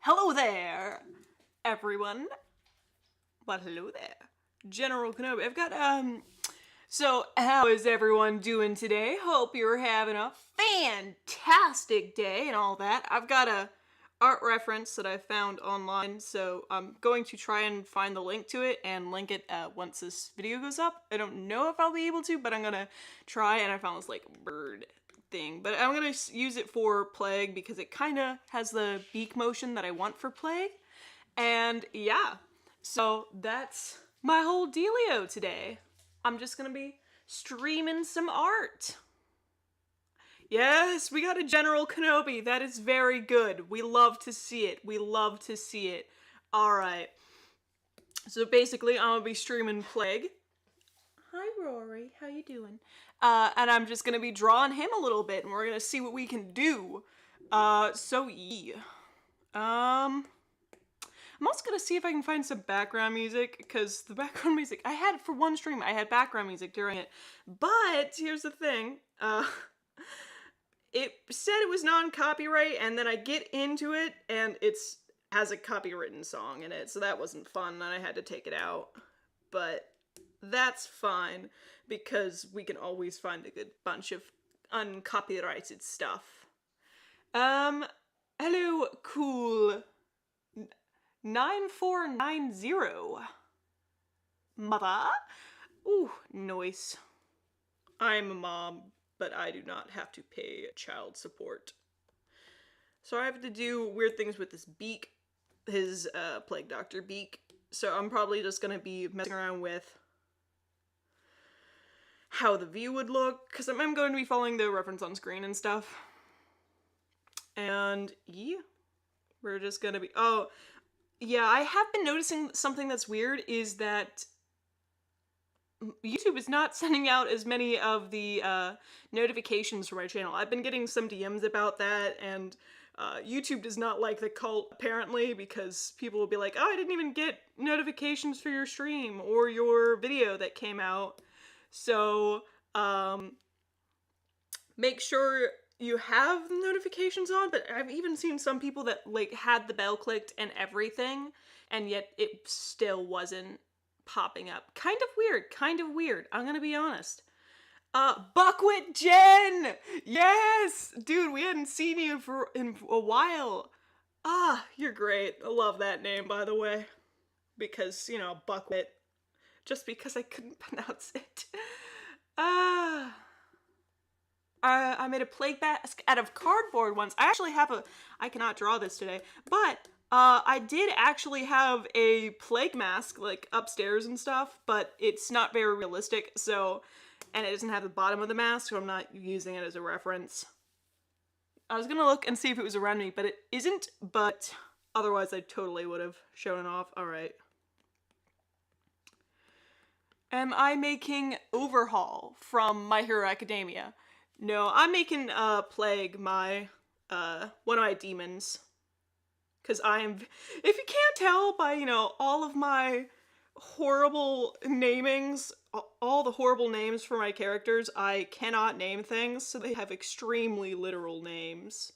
Hello there, everyone. Well, hello there. General Kenobi. I've got, so how is everyone doing today? Hope you're having a fantastic day and all that. I've got a art reference that I found online, so I'm going to try and find the link to it and link it once this video goes up. I don't know if I'll be able to, but I'm gonna try, and I found this, like, bird thing. But I'm gonna use it for Plague because it kind of has the beak motion that I want for Plague. And yeah, so that's my whole dealio today. I'm just gonna be streaming some art. Yes, we got a General Kenobi. That is very good. We love to see it. We love to see it. Alright. So basically, I'm gonna be streaming Plague. Hi, Rory. How you doing? And I'm just gonna be drawing him a little bit, and we're gonna see what we can do. So yeah. I'm also gonna see if I can find some background music, because the background music I had for one stream, I had background music during it. But here's the thing, it said it was non-copyright, and then I get into it, and it's has a copywritten song in it, so that wasn't fun, and I had to take it out. But that's fine, because we can always find a good bunch of uncopyrighted stuff. Hello, cool 9490. Mother? Ooh, noise. I'm a mom, but I do not have to pay child support. So I have to do weird things with this beak, his Plague Doctor beak. So I'm probably just gonna be messing around with how the view would look, because I'm going to be following the reference on screen and stuff. And yeah, we're just gonna be, oh, yeah, I have been noticing something that's weird is that YouTube is not sending out as many of the notifications for my channel. I've been getting some DMs about that, and YouTube does not like the cult, apparently, because people will be like, oh, I didn't even get notifications for your stream or your video that came out. So, make sure you have the notifications on, but I've even seen some people that, like, had the bell clicked and everything, and yet it still wasn't popping up. Kind of weird, I'm gonna be honest. Buckwit Jen! Yes! Dude, we hadn't seen you in a while. Ah, you're great. I love that name, by the way. Because, you know, Buckwit. Just because I couldn't pronounce it. Ah... I made a plague mask out of cardboard once. I actually have I cannot draw this today, but I did actually have a plague mask, like, upstairs and stuff, but it's not very realistic, so, and it doesn't have the bottom of the mask, so I'm not using it as a reference. I was gonna look and see if it was around me, but it isn't, but otherwise I totally would have shown it off. Alright. Am I making Overhaul from My Hero Academia? No, I'm making Plague my one of my demons. Cause if you can't tell by, you know, all of my horrible namings, all the horrible names for my characters, I cannot name things, so they have extremely literal names.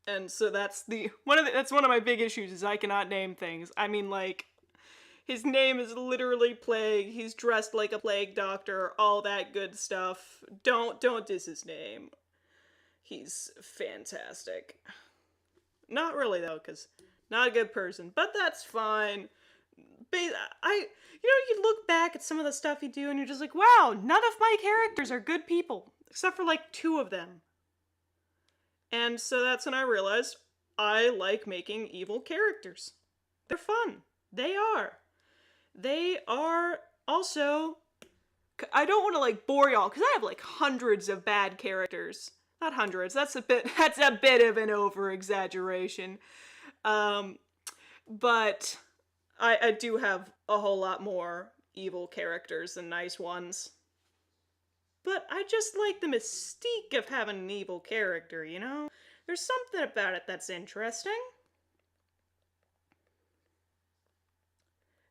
And so that's that's one of my big issues, is I cannot name things. I mean, like, his name is literally Plague, he's dressed like a plague doctor, all that good stuff. Don't diss his name. He's fantastic. Not really, though, because not a good person, but that's fine. You look back at some of the stuff you do and you're just like, wow, none of my characters are good people, except for like 2 of them. And so that's when I realized I like making evil characters. They're fun. They are. They are also... I don't want to, like, bore y'all, because I have, like, hundreds of bad characters. Not hundreds, that's a bit of an over-exaggeration. But I do have a whole lot more evil characters than nice ones. But I just like the mystique of having an evil character, you know? There's something about it that's interesting.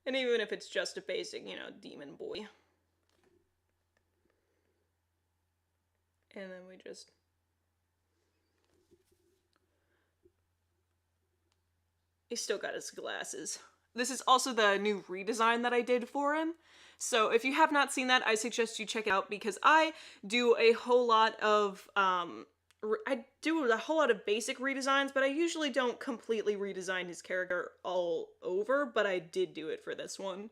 And even if it's just a basic, you know, demon boy. And then we just... He's still got his glasses. This is also the new redesign that I did for him. So if you have not seen that, I suggest you check it out because I do a whole lot of, basic redesigns, but I usually don't completely redesign his character all over, but I did do it for this one.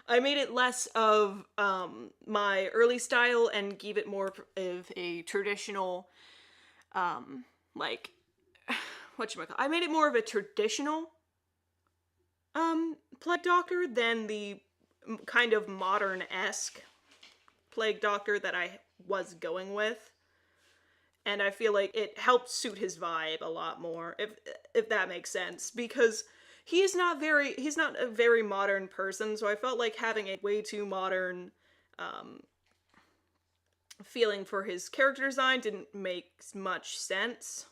I made it less of, my early style and gave it more of a traditional, like, whatchamacallit. I made it more of a traditional, Plague Doctor than the kind of modern-esque Plague Doctor that I was going with. And I feel like it helped suit his vibe a lot more, if that makes sense, because he's not a very modern person, so I felt like having a way too modern, feeling for his character design didn't make much sense.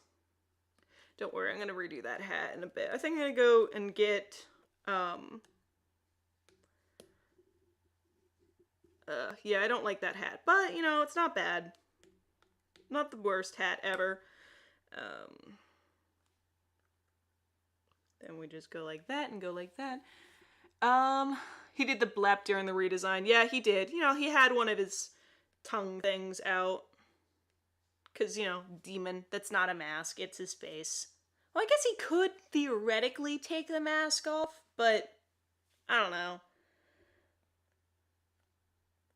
Don't worry, I'm gonna redo that hat in a bit. I think I'm gonna go and get, yeah, I don't like that hat, but, you know, it's not bad. Not the worst hat ever. Then we just go like that and go like that. He did the blep during the redesign. Yeah, he did. You know, he had one of his tongue things out. Because, you know, demon, that's not a mask, it's his face. Well, I guess he could theoretically take the mask off, but I don't know.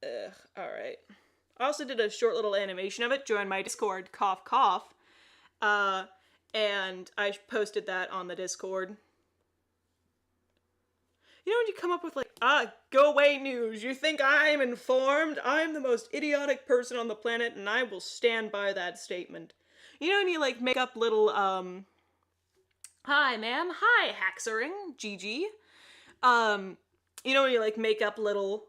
Ugh, alright. I also did a short little animation of it, join my Discord, cough cough, and I posted that on the Discord. You know when you come up with like, go away news, you think I'm informed? I'm the most idiotic person on the planet and I will stand by that statement. You know when you like make up little, hi ma'am, hi Haxering, GG. You know when you like make up little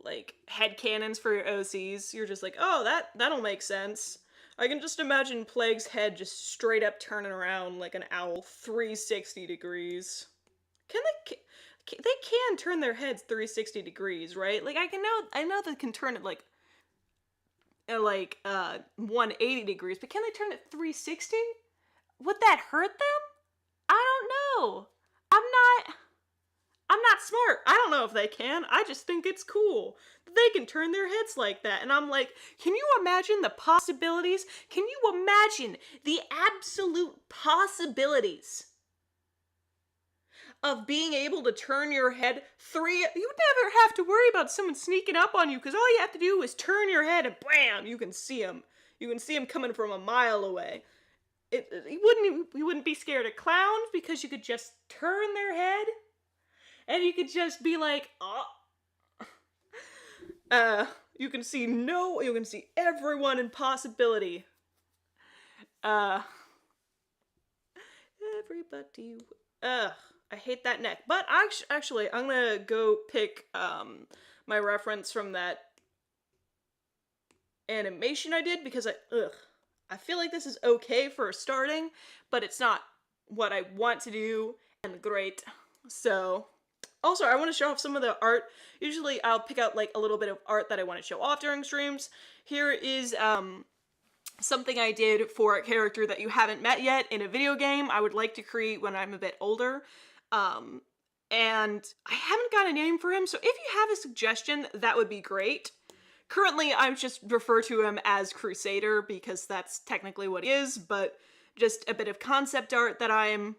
like headcanons for your OCs, you're just like, oh, that'll make sense. I can just imagine Plague's head just straight up turning around like an owl 360 degrees. They can turn their heads 360 degrees, right? Like I know they can turn it like 180 degrees, but can they turn it 360? Would that hurt them? I don't know. I'm not smart. I don't know if they can. I just think it's cool that they can turn their heads like that. And I'm like, can you imagine the possibilities? Can you imagine the absolute possibilities of being able to turn your head you never have to worry about someone sneaking up on you because all you have to do is turn your head and bam, you can see them. You can see them coming from a mile away. You wouldn't be scared of clowns because you could just turn their head. And you could just be like, you can see everyone in possibility. Everybody, I hate that neck. But actually, I'm gonna go pick, my reference from that animation I did because I feel like this is okay for starting, but it's not what I want to do, and great. So... Also, I want to show off some of the art. Usually I'll pick out like a little bit of art that I want to show off during streams. Here is something I did for a character that you haven't met yet in a video game I would like to create when I'm a bit older. And I haven't got a name for him, so if you have a suggestion, that would be great. Currently, I just refer to him as Crusader because that's technically what he is, but just a bit of concept art that I'm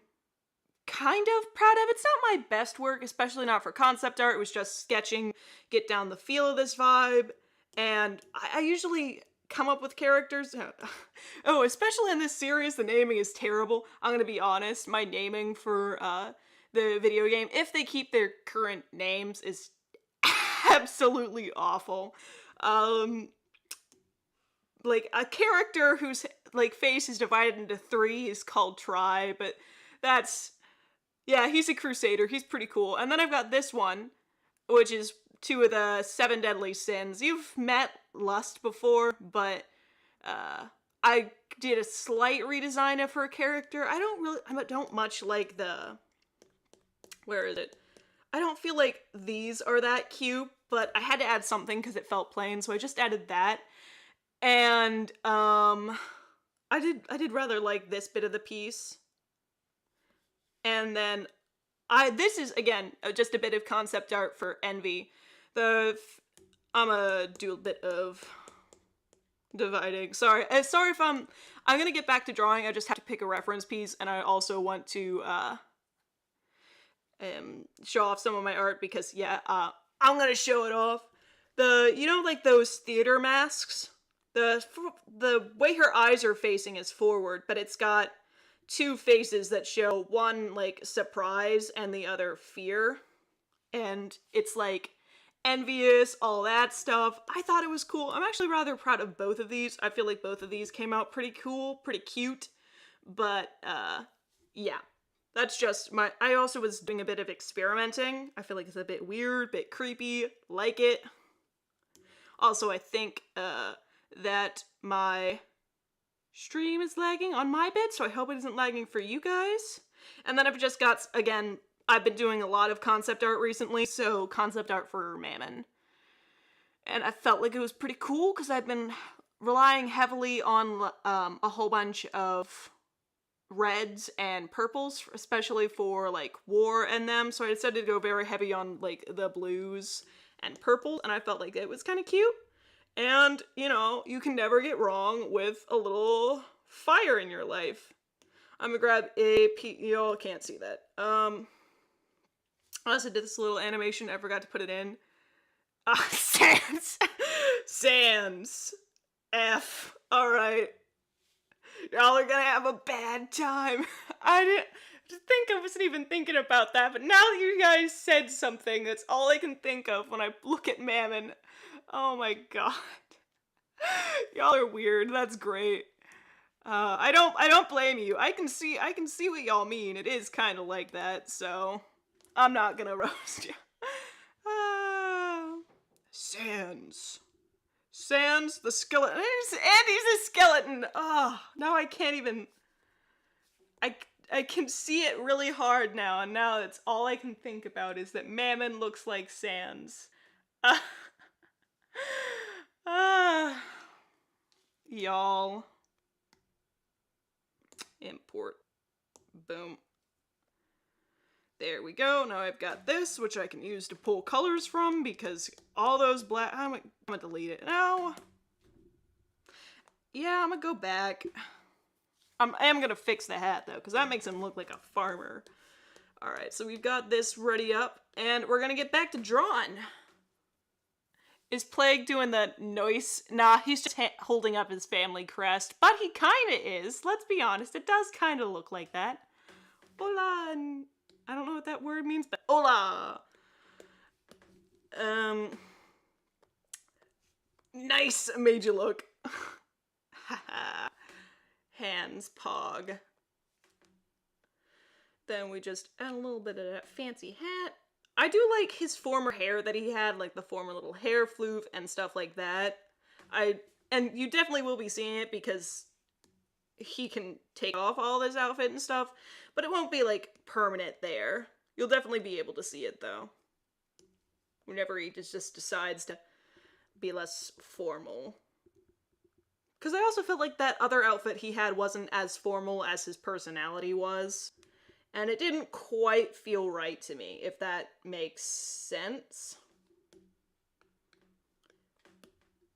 kind of proud of. It's not my best work, especially not for concept art. It was just sketching, get down the feel of this vibe, and I usually come up with characters. Oh, especially in this series, the naming is terrible. I'm gonna be honest, my naming for the video game, if they keep their current names, is absolutely awful. Like, a character whose, like, face is divided into 3 is called Try, but that's... Yeah, he's a Crusader. He's pretty cool. And then I've got this one, which is 2 of the 7 deadly sins. You've met Lust before, but I did a slight redesign of her character. I don't much like the... Where is it? I don't feel like these are that cute, but I had to add something because it felt plain, so I just added that. And I did rather like this bit of the piece. And then this is again just a bit of concept art for Envy. I'm gonna do a bit of dividing. Sorry if I'm gonna get back to drawing. I just have to pick a reference piece, and I also want to show off some of my art because yeah, I'm gonna show it off. You know, like those theater masks. The way her eyes are facing is forward, but it's got two faces that show one like surprise and the other fear, and it's like envious, all that stuff. I thought it was cool. I'm actually rather proud of both of these. I feel like both of these came out pretty cool, pretty cute, but yeah. That's just I also was doing a bit of experimenting. I feel like it's a bit weird, bit creepy, like it. Also, I think that my stream is lagging on my bit, so I hope it isn't lagging for you guys. And then I've just got, again, I've been doing a lot of concept art recently, so concept art for Mammon. And I felt like it was pretty cool because I've been relying heavily on a whole bunch of reds and purples, especially for like war and them, so I decided to go very heavy on like the blues and purple, and I felt like it was kind of cute. And you know, you can never get wrong with a little fire in your life. I'm gonna grab y'all can't see that. I also did this little animation, I forgot to put it in. Sans. Sans. F. Alright. Y'all are gonna have a bad time. I wasn't even thinking about that, but now that you guys said something, that's all I can think of when I look at Mammon. Oh my god. Y'all are weird, that's great. I don't blame you. I can see what y'all mean. It is kind of like that, so I'm not gonna roast you. Sans. Sans the skeleton. Andy's a skeleton. Oh, now I can't even. I can see it really hard now, and now it's all I can think about is that Mammon looks like Sans. Y'all. Import. Boom. There we go. Now I've got this, which I can use to pull colors from, because all those black... I'm gonna delete it now. Yeah, I'm gonna go back. I am gonna fix the hat, though, because that makes him look like a farmer. Alright, so we've got this ready up, and we're gonna get back to drawing. Is Plague doing the noise? Nah, he's just holding up his family crest, but he kinda is. Let's be honest, it does kinda look like that. Hola! I don't know what that word means, but hola! Nice made you look. Hands, pog. Then we just add a little bit of that fancy hat. I do like his former hair that he had, like the former little hair floof and stuff like that. And you definitely will be seeing it because he can take off all this outfit and stuff, but it won't be like permanent there. You'll definitely be able to see it though. Whenever he just decides to be less formal. Because I also felt like that other outfit he had wasn't as formal as his personality was. And it didn't quite feel right to me, if that makes sense.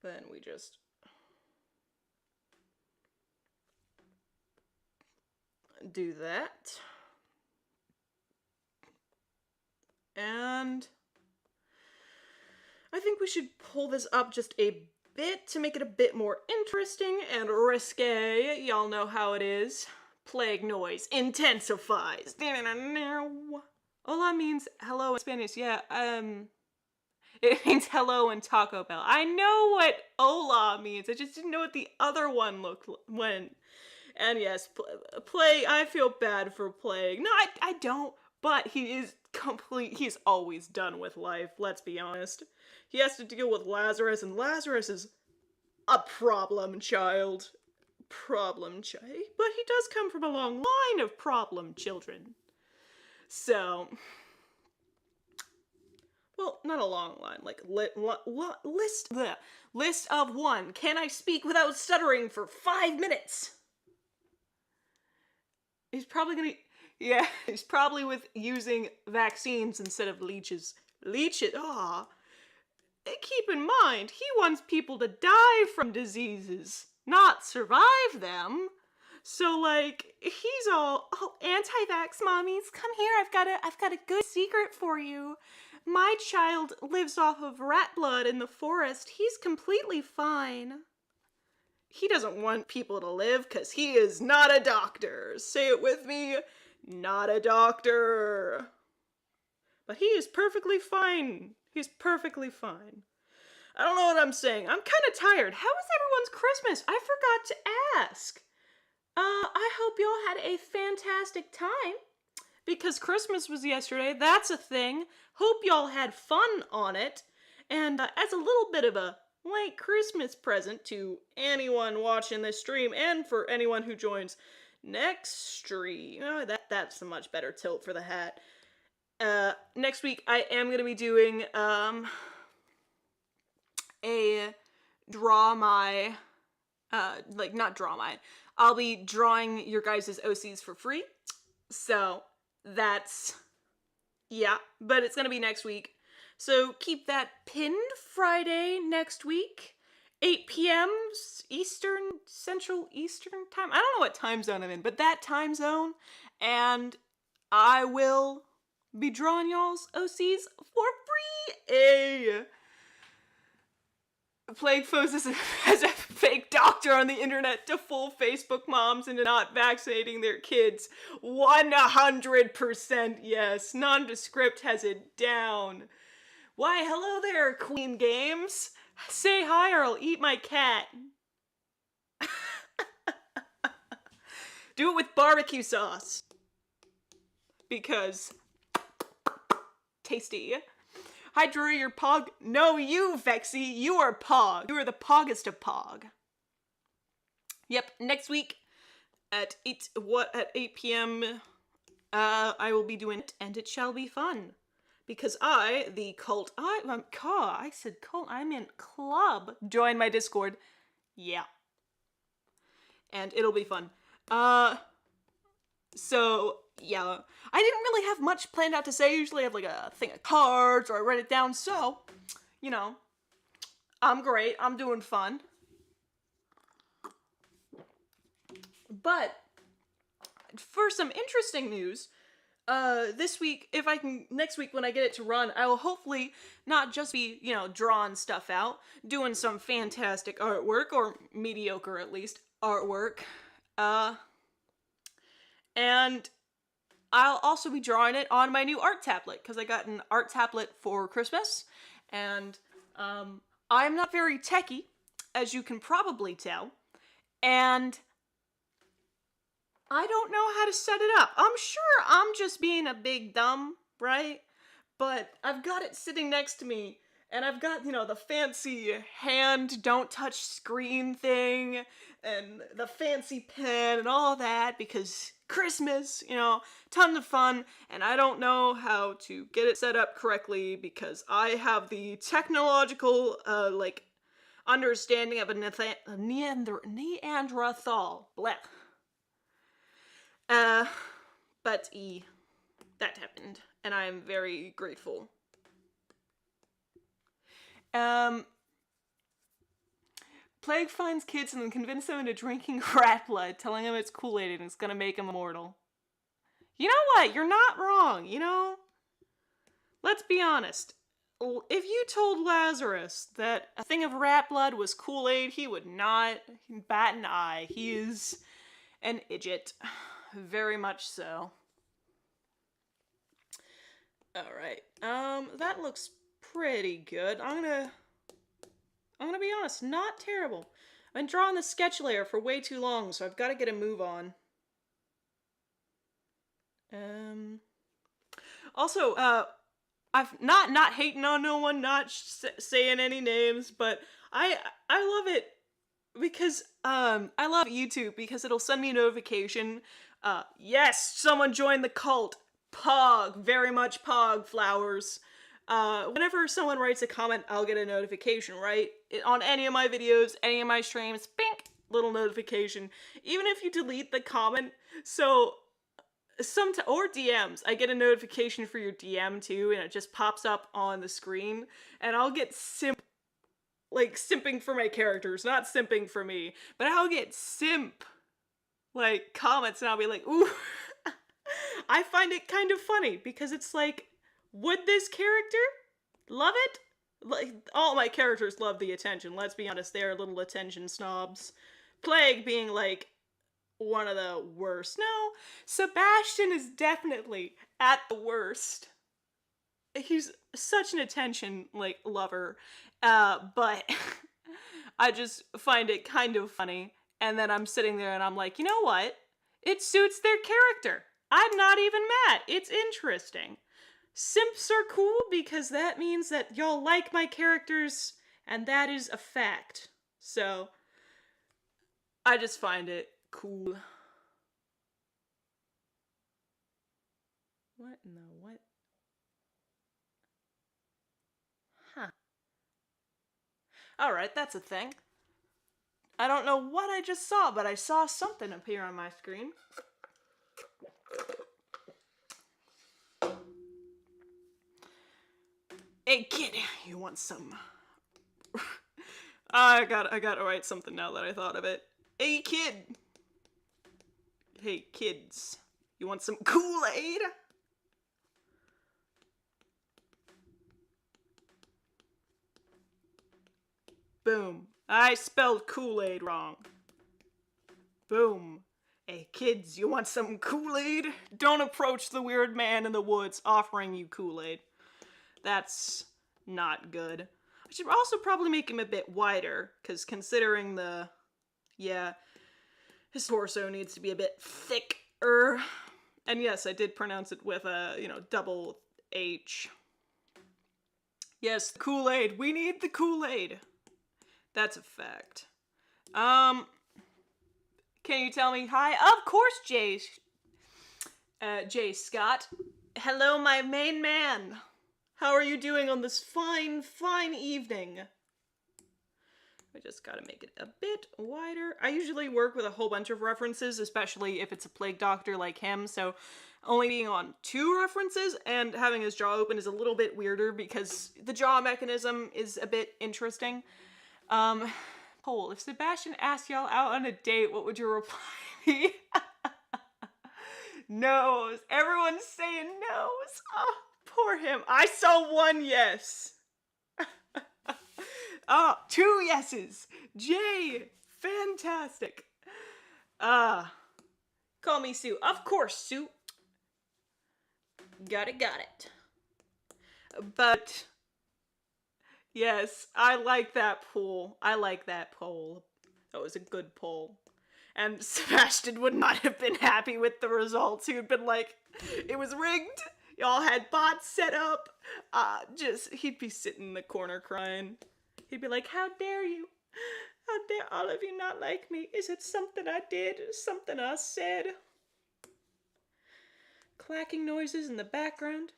Then we just... do that. And... I think we should pull this up just a bit to make it a bit more interesting and risque. Y'all know how it is. Plague noise intensifies. Hola means hello in Spanish. Yeah, it means hello in Taco Bell. I know what hola means. I just didn't know what the other one looked when. And yes, Plague, I feel bad for Plague. No, I don't. But he's always done with life, let's be honest. He has to deal with Lazarus, and Lazarus is a problem child. But he does come from a long line of problem children. So, Well, not a long line, like list of one. Can I speak without stuttering for 5 minutes? He's probably gonna, yeah, he's probably with using vaccines instead of leeches. Leeches, keep in mind, he wants people to die from diseases, not survive them. So like, he's all, oh, anti-vax mommies, come here, I've got a good secret for you. My child lives off of rat blood in the forest. He's completely fine. He doesn't want people to live because he is not a doctor. Say it with me, not a doctor. But he is perfectly fine. He's perfectly fine. I don't know what I'm saying. I'm kind of tired. How was everyone's Christmas? I forgot to ask. I hope y'all had a fantastic time. Because Christmas was yesterday, that's a thing. Hope y'all had fun on it. And as a little bit of a late Christmas present to anyone watching this stream, and for anyone who joins next stream, that's a much better tilt for the hat. Next week I am going to be doing a draw my, not draw my, I'll be drawing your guys' OCs for free. So that's, yeah, but it's gonna be next week. So keep that pinned. Friday next week, 8 p.m. Eastern, Central Eastern time. I don't know what time zone I'm in, but that time zone. And I will be drawing y'all's OCs for free. Plague Foes as a fake doctor on the internet to fool Facebook moms into not vaccinating their kids. 100% yes. Nondescript has it down. Why, hello there, Queen Games. Say hi or I'll eat my cat. Do it with barbecue sauce. Because tasty. Hi, Drury, you're Pog. No, you, Vexy, you are Pog. You are the Poggest of Pog. Yep, next week at 8 p.m. I will be doing it, and it shall be fun. Because I said cult, I meant club. Join my Discord. Yeah. And it'll be fun. So, yeah. I didn't really have much planned out to say. Usually I have like a thing of cards or I write it down. So, you know, I'm great. I'm doing fun. But for some interesting news, this week, next week when I get it to run, I will hopefully not just be, drawing stuff out, doing some fantastic artwork, or mediocre at least, artwork, and I'll also be drawing it on my new art tablet, because I got an art tablet for Christmas, and, I'm not very techie, as you can probably tell, and I don't know how to set it up. I'm sure I'm just being a big dumb, right? But I've got it sitting next to me, and I've got, the fancy hand don't touch screen thing, and the fancy pen and all that, because Christmas, tons of fun, and I don't know how to get it set up correctly, because I have the technological, understanding of a Neanderthal. Blech. But that happened, and I am very grateful. Plague finds kids and then convinces them into drinking rat blood, telling them it's Kool-Aid and it's gonna make them immortal. You know what? You're not wrong, Let's be honest. If you told Lazarus that a thing of rat blood was Kool-Aid, he would not bat an eye. He is an idiot. Very much so. Alright, that looks pretty good. I'm gonna be honest, not terrible. I've been drawing the sketch layer for way too long, so I've got to get a move on. Also, I've not hating on no one, not saying any names, but I love it because, I love YouTube because it'll send me a notification. Yes, someone joined the cult. Pog, very much pog flowers. Whenever someone writes a comment, I'll get a notification, right? On any of my videos, any of my streams, bink, little notification. Even if you delete the comment, so or DMs, I get a notification for your DM too, and it just pops up on the screen, and I'll get simping for my characters, not simping for me, but I'll get simp like comments, and I'll be like, ooh. I find it kind of funny because it's like, would this character love it? Like, all my characters love the attention, let's be honest, they're little attention snobs. Plague being like one of the worst. No, Sebastian is definitely at the worst. He's such an attention like lover, but I just find it kind of funny. And then I'm sitting there and I'm like, you know what? It suits their character. I'm not even mad. It's interesting. Simps are cool because that means that y'all like my characters, and that is a fact. So, I just find it cool. What in the what? Huh. Alright, that's a thing. I don't know what I just saw, but I saw something appear on my screen. Hey kid, you want some? I gotta write something now that I thought of it. Hey kid! Hey kids, you want some Kool-Aid? Boom. I spelled Kool-Aid wrong. Boom. Hey kids, you want some Kool-Aid? Don't approach the weird man in the woods offering you Kool-Aid. That's not good. I should also probably make him a bit wider, because considering his torso needs to be a bit thicker. And yes, I did pronounce it with a, double H. Yes, Kool-Aid. We need the Kool-Aid. That's a fact. Can you tell me hi? Of course, Jay Scott. Hello, my main man. How are you doing on this fine, fine evening? I just gotta make it a bit wider. I usually work with a whole bunch of references, especially if it's a plague doctor like him, so only being on 2 references and having his jaw open is a little bit weirder because the jaw mechanism is a bit interesting. Poll, if Sebastian asked y'all out on a date, what would your reply be? No's. Everyone's saying no's. Oh, poor him. I saw 1 yes. Oh, 2 yeses. Jay. Fantastic. Call me Sue. Of course, Sue. Got it. But, yes, I like that poll. That was a good poll. And Sebastian would not have been happy with the results. He would have been like, it was rigged. Y'all had bots set up. He'd be sitting in the corner crying. He'd be like, how dare you? How dare all of you not like me? Is it something I did? Something I said? Clacking noises in the background.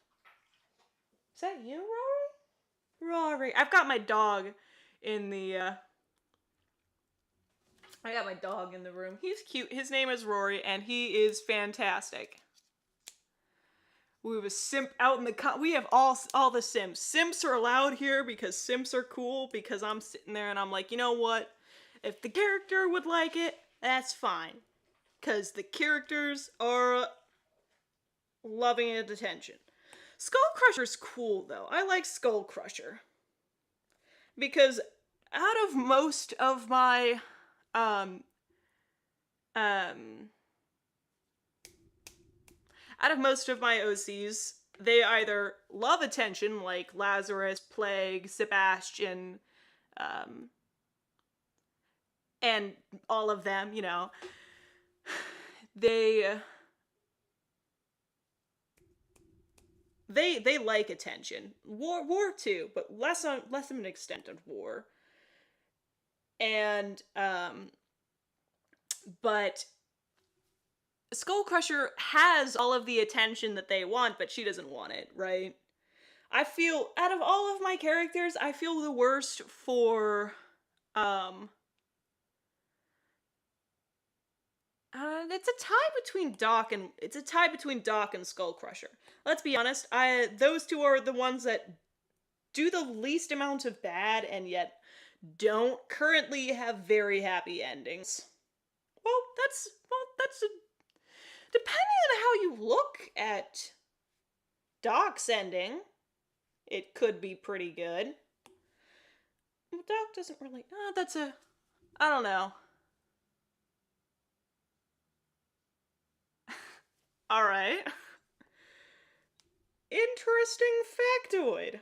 Is that you, Rory? Rory. I've got my dog in the, I got my dog in the room. He's cute. His name is Rory, and he is fantastic. We have a simp out in the we have all the simps. Simps are allowed here because simps are cool, because I'm sitting there and I'm like, you know what? If the character would like it, that's fine. Because the characters are loving it attention. Skull Crusher's cool, though. I like Skull Crusher. Because out of most of my, OCs, they either love attention, like Lazarus, Plague, Sebastian, and all of them, they like attention. War too, but less of an extent of War. And, but Skull Crusher has all of the attention that they want, but she doesn't want it, right? I feel, out of all of my characters, I feel the worst for, um, it's a tie between Doc and Skullcrusher. Let's be honest, those two are the ones that do the least amount of bad and yet don't currently have very happy endings. Well, that's depending on how you look at Doc's ending, it could be pretty good. Doc doesn't really. I don't know. All right. Interesting factoid.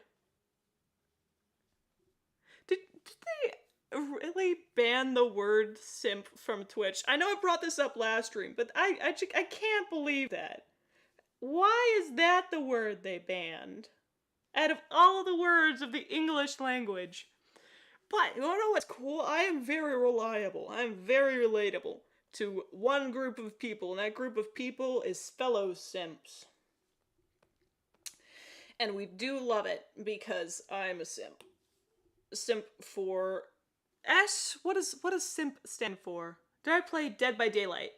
Did they really ban the word simp from Twitch? I know I brought this up last stream, but I can't believe that. Why is that the word they banned? Out of all the words of the English language. But, you know what's cool? I am very reliable. I am very relatable to one group of people, and that group of people is fellow simps. And we do love it because I'm a simp. Simp for S? What does simp stand for? Did I play Dead by Daylight?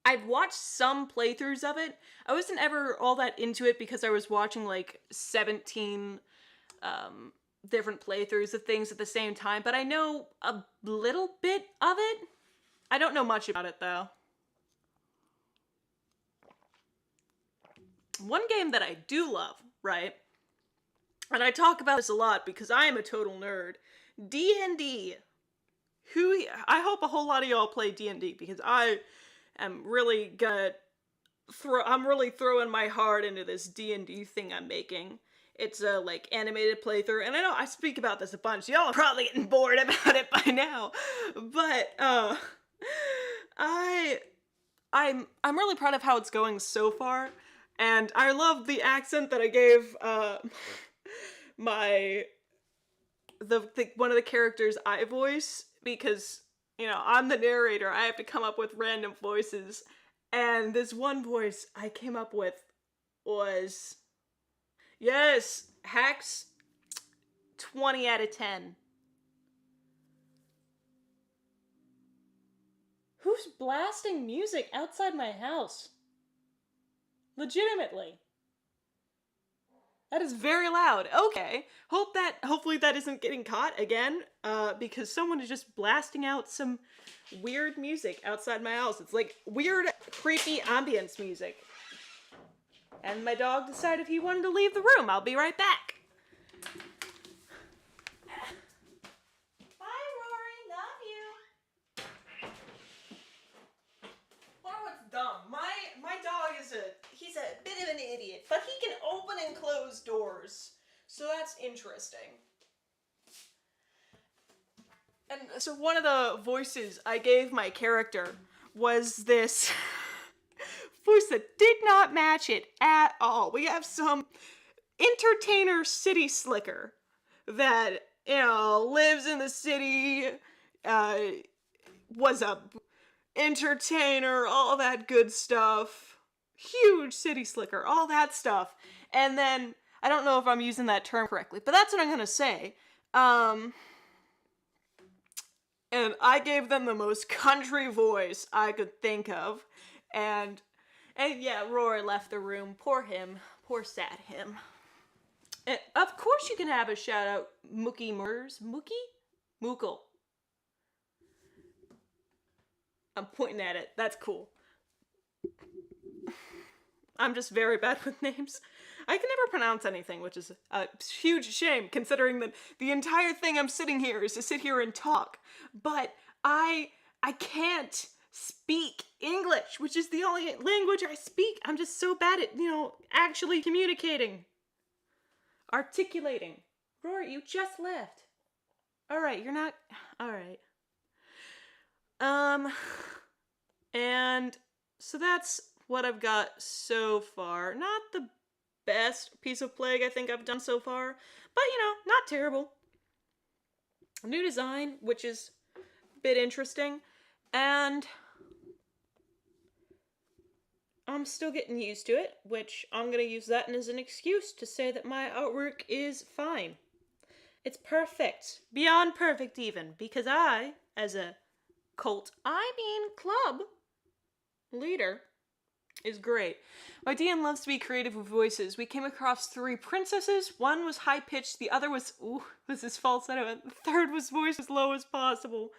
I've watched some playthroughs of it. I wasn't ever all that into it because I was watching like 17 different playthroughs of things at the same time, but I know a little bit of it. I don't know much about it though. One game that I do love, right? And I talk about this a lot because I am a total nerd. D&D. I hope a whole lot of y'all play D&D because I am really I'm really throwing my heart into this D&D thing I'm making. It's a, like, animated playthrough, and I know I speak about this a bunch. Y'all are probably getting bored about it by now. But, I'm really proud of how it's going so far, and I love the accent that I gave, one of the characters I voice, because, you know, I'm the narrator, I have to come up with random voices, and this one voice I came up with was, yes, Hacks, 20 out of 10. Who's blasting music outside my house? Legitimately. That is very loud. Okay. Hopefully that isn't getting caught again, because someone is just blasting out some weird music outside my house. It's like weird, creepy ambience music. And my dog decided he wanted to leave the room. I'll be right back. Bye, Rory. Love you. Wonder what's dumb? My dog he's a bit of an idiot, but he can open and close doors. So that's interesting. And so one of the voices I gave my character was this voice that did not match it at all. We have some entertainer city slicker that, you know, lives in the city, was a entertainer, all that good stuff. Huge city slicker, all that stuff. And then, I don't know if I'm using that term correctly, but that's what I'm gonna say. And I gave them the most country voice I could think of. And yeah, Rory left the room. Poor him. Poor sad him. And of course you can have a shout out, Mookie Murs. Mookie? Mookle. I'm pointing at it. That's cool. I'm just very bad with names. I can never pronounce anything, which is a huge shame, considering that the entire thing I'm sitting here is to sit here and talk. But I can't speak English, which is the only language I speak. I'm just so bad at, you know, actually communicating. Articulating. Rory, you just left. Alright, you're not... Alright. And so that's what I've got so far. Not the best piece of Plague I think I've done so far, but, you know, not terrible. New design, which is a bit interesting, and I'm still getting used to it, which I'm gonna use that as an excuse to say that my artwork is fine. It's perfect. Beyond perfect, even, because I, as a club leader, is great. My DN loves to be creative with voices. We came across 3 princesses. One was high pitched, the other was this falsetto, and the third was voiced as low as possible.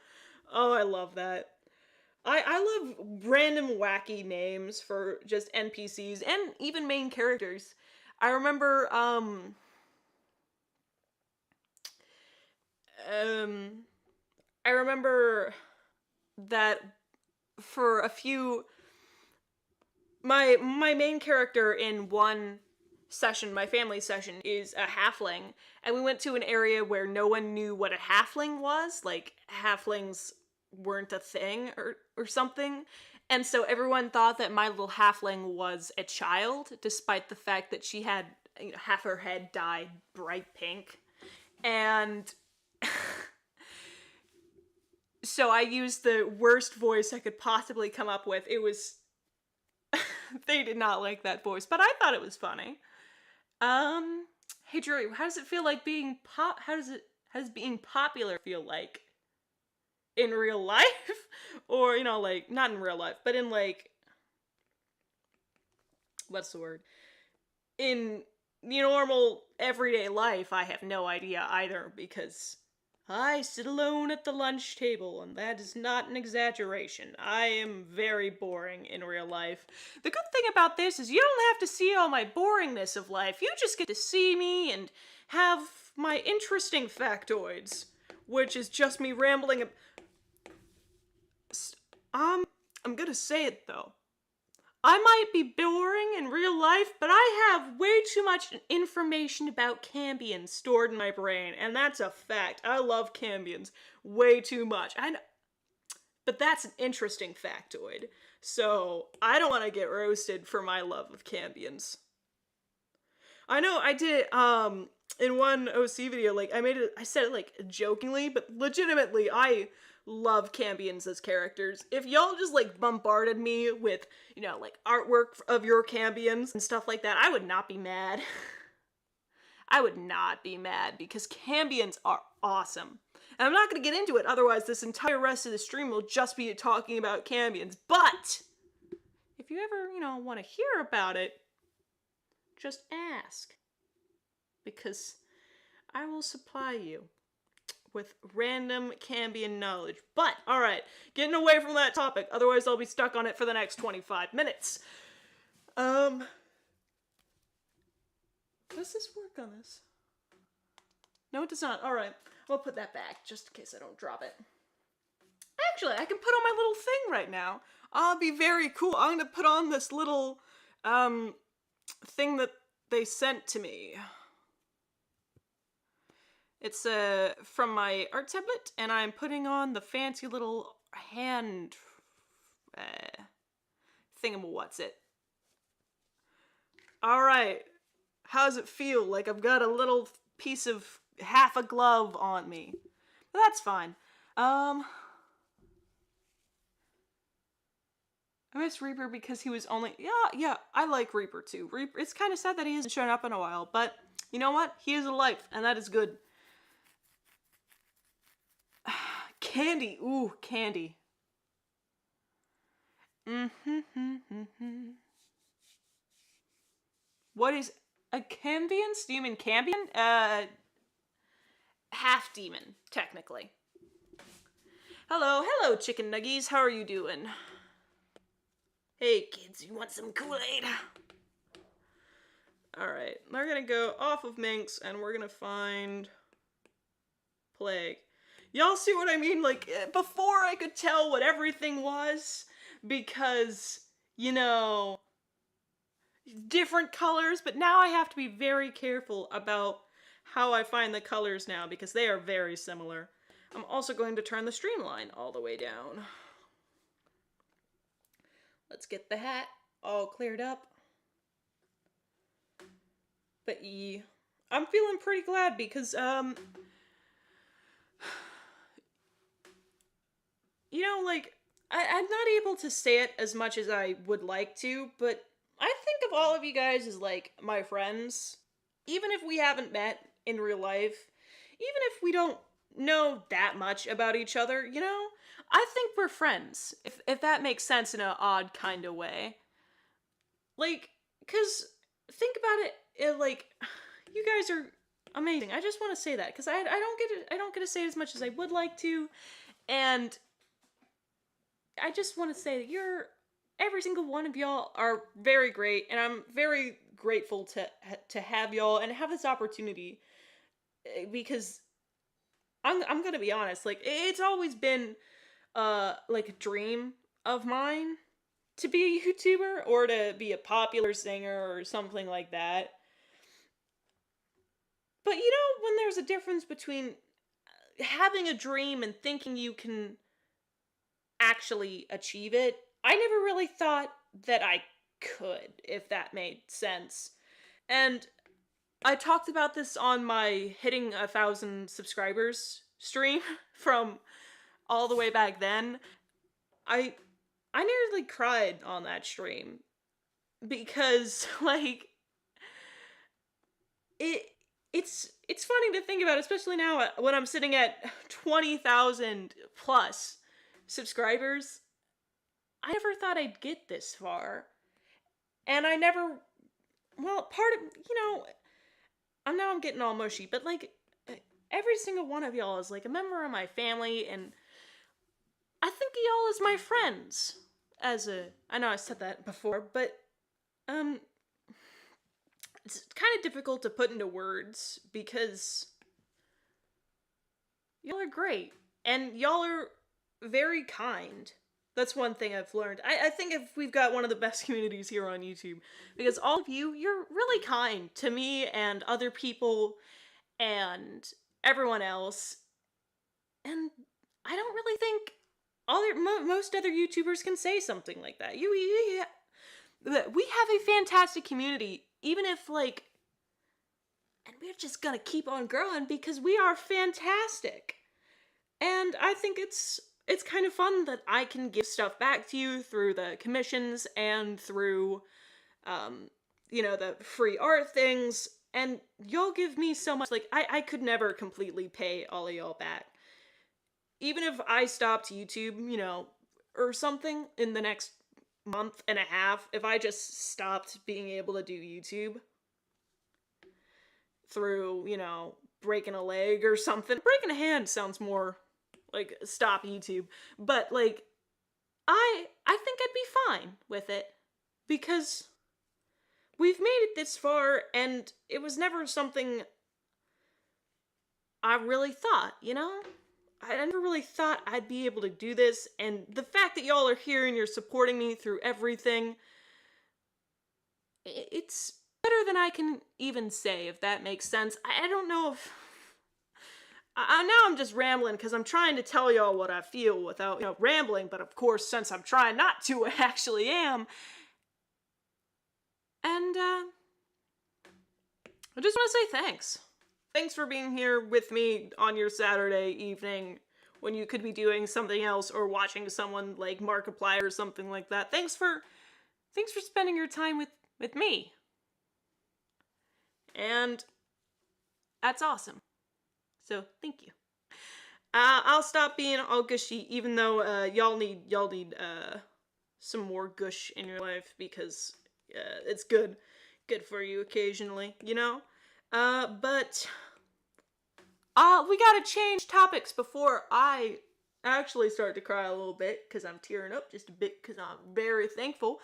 Oh, I love that. I love random wacky names for just NPCs and even main characters. I remember um I remember that for a few my main character in one session, my family session, is a halfling, and we went to an area where no one knew what a halfling was, like halflings weren't a thing or something. And so everyone thought that my little halfling was a child, despite the fact that she had, half her head dyed bright pink. And so I used the worst voice I could possibly come up with. It was they did not like that voice, but I thought it was funny. Hey Drury, how does it feel like being how does being popular feel like? In real life? Or, like, not in real life, but in, like, what's the word? In normal, everyday life, I have no idea either, because I sit alone at the lunch table, and that is not an exaggeration. I am very boring in real life. The good thing about this is you don't have to see all my boringness of life. You just get to see me and have my interesting factoids, which is just me rambling. I'm gonna say it though. I might be boring in real life, but I have way too much information about Cambions stored in my brain, and that's a fact. I love Cambions way too much. But that's an interesting factoid. So, I don't want to get roasted for my love of Cambions. I know I did in one OC video, like I said it like jokingly, but legitimately I love Cambions as characters. If y'all just like bombarded me with, like artwork of your Cambions and stuff like that, I would not be mad. I would not be mad because Cambions are awesome. And I'm not going to get into it, otherwise this entire rest of the stream will just be talking about Cambions. But if you ever, want to hear about it, just ask. Because I will supply you with random Cambion knowledge. But, alright, getting away from that topic, otherwise I'll be stuck on it for the next 25 minutes. Does this work on this? No, it does not. Alright, I'll put that back, just in case I don't drop it. Actually, I can put on my little thing right now. I'll be very cool. I'm gonna put on this little, thing that they sent to me. It's from my art tablet, and I'm putting on the fancy little hand thingamawhatsit. Alright, how does it feel? Like I've got a little piece of half a glove on me. But that's fine. I miss Reaper because he was only... Yeah, I like Reaper too. It's kind of sad that he hasn't shown up in a while, but you know what? He is alive, and that is good. Candy. Ooh, candy. What is a Cambion? Do you mean Cambion? Half demon, technically. Hello, chicken nuggies. How are you doing? Hey, kids, you want some Kool-Aid? Alright, we're gonna go off of Minx, and we're gonna find Plague. Y'all see what I mean? Like, before I could tell what everything was, because, different colors, but now I have to be very careful about how I find the colors now, because they are very similar. I'm also going to turn the streamline all the way down. Let's get the hat all cleared up. But I'm feeling pretty glad because, like, I'm not able to say it as much as I would like to, but I think of all of you guys as like my friends. Even if we haven't met in real life, even if we don't know that much about each other, I think we're friends. If that makes sense in an odd kind of way. Like, cause think about it like you guys are amazing. I just want to say that because I don't get to say it as much as I would like to, and I just want to say that every single one of y'all are very great, and I'm very grateful to have y'all and have this opportunity because I'm gonna be honest, like it's always been like a dream of mine to be a YouTuber or to be a popular singer or something like that. But when there's a difference between having a dream and thinking you can actually achieve it, I never really thought that I could, if that made sense. And I talked about this on my hitting 1,000 subscribers stream from all the way back then. I I nearly cried on that stream because like it it's funny to think about, especially now when I'm sitting at 20,000 plus subscribers. I never thought I'd get this far. And I never, well, part of, I'm getting all mushy, but like every single one of y'all is like a member of my family, and I think of y'all as my friends. I know I said that before, but um, it's kind of difficult to put into words because y'all are great, and y'all are very kind. That's one thing I've learned. I think if we've got one of the best communities here on YouTube, because all of you're really kind to me and other people and everyone else. And I don't really think most other YouTubers can say something like that. We have a fantastic community, even if like, and we're just gonna keep on growing because we are fantastic. And I think it's kind of fun that I can give stuff back to you through the commissions and through the free art things, and y'all give me so much. Like I could never completely pay all of y'all back. Even if I stopped YouTube, or something in the next month and a half, if I just stopped being able to do YouTube through, breaking a leg or something. Breaking a hand sounds more like stop YouTube, but like I think I'd be fine with it because we've made it this far and it was never something I really thought, I never really thought I'd be able to do this, and the fact that y'all are here and you're supporting me through everything, it's better than I can even say, if that makes sense. I don't know if... now I'm just rambling because I'm trying to tell y'all what I feel without, rambling, but of course, since I'm trying not to, I actually am. And, I just want to say thanks. Thanks for being here with me on your Saturday evening when you could be doing something else or watching someone like Markiplier or something like that. Thanks for spending your time with me. And that's awesome. So, thank you. I'll stop being all gushy, even though y'all need some more gush in your life because it's good for you occasionally, but we gotta change topics before I actually start to cry a little bit because I'm tearing up just a bit because I'm very thankful.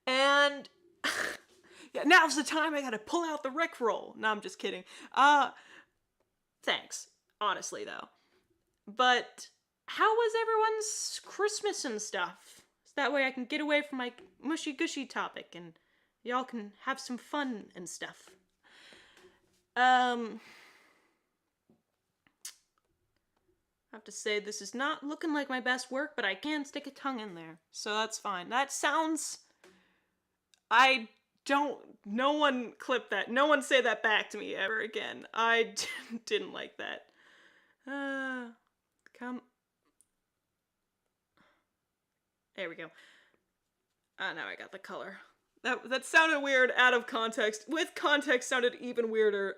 And yeah, now's the time I gotta pull out the Rickroll. No, I'm just kidding. Thanks, honestly though. But how was everyone's Christmas and stuff? So that way I can get away from my mushy gushy topic and y'all can have some fun and stuff. I have to say, this is not looking like my best work, but I can stick a tongue in there, so that's fine. That sounds... No one clip that. No one say that back to me ever again. I didn't like that. Come There we go. Now I got the color. That sounded weird out of context. With context sounded even weirder.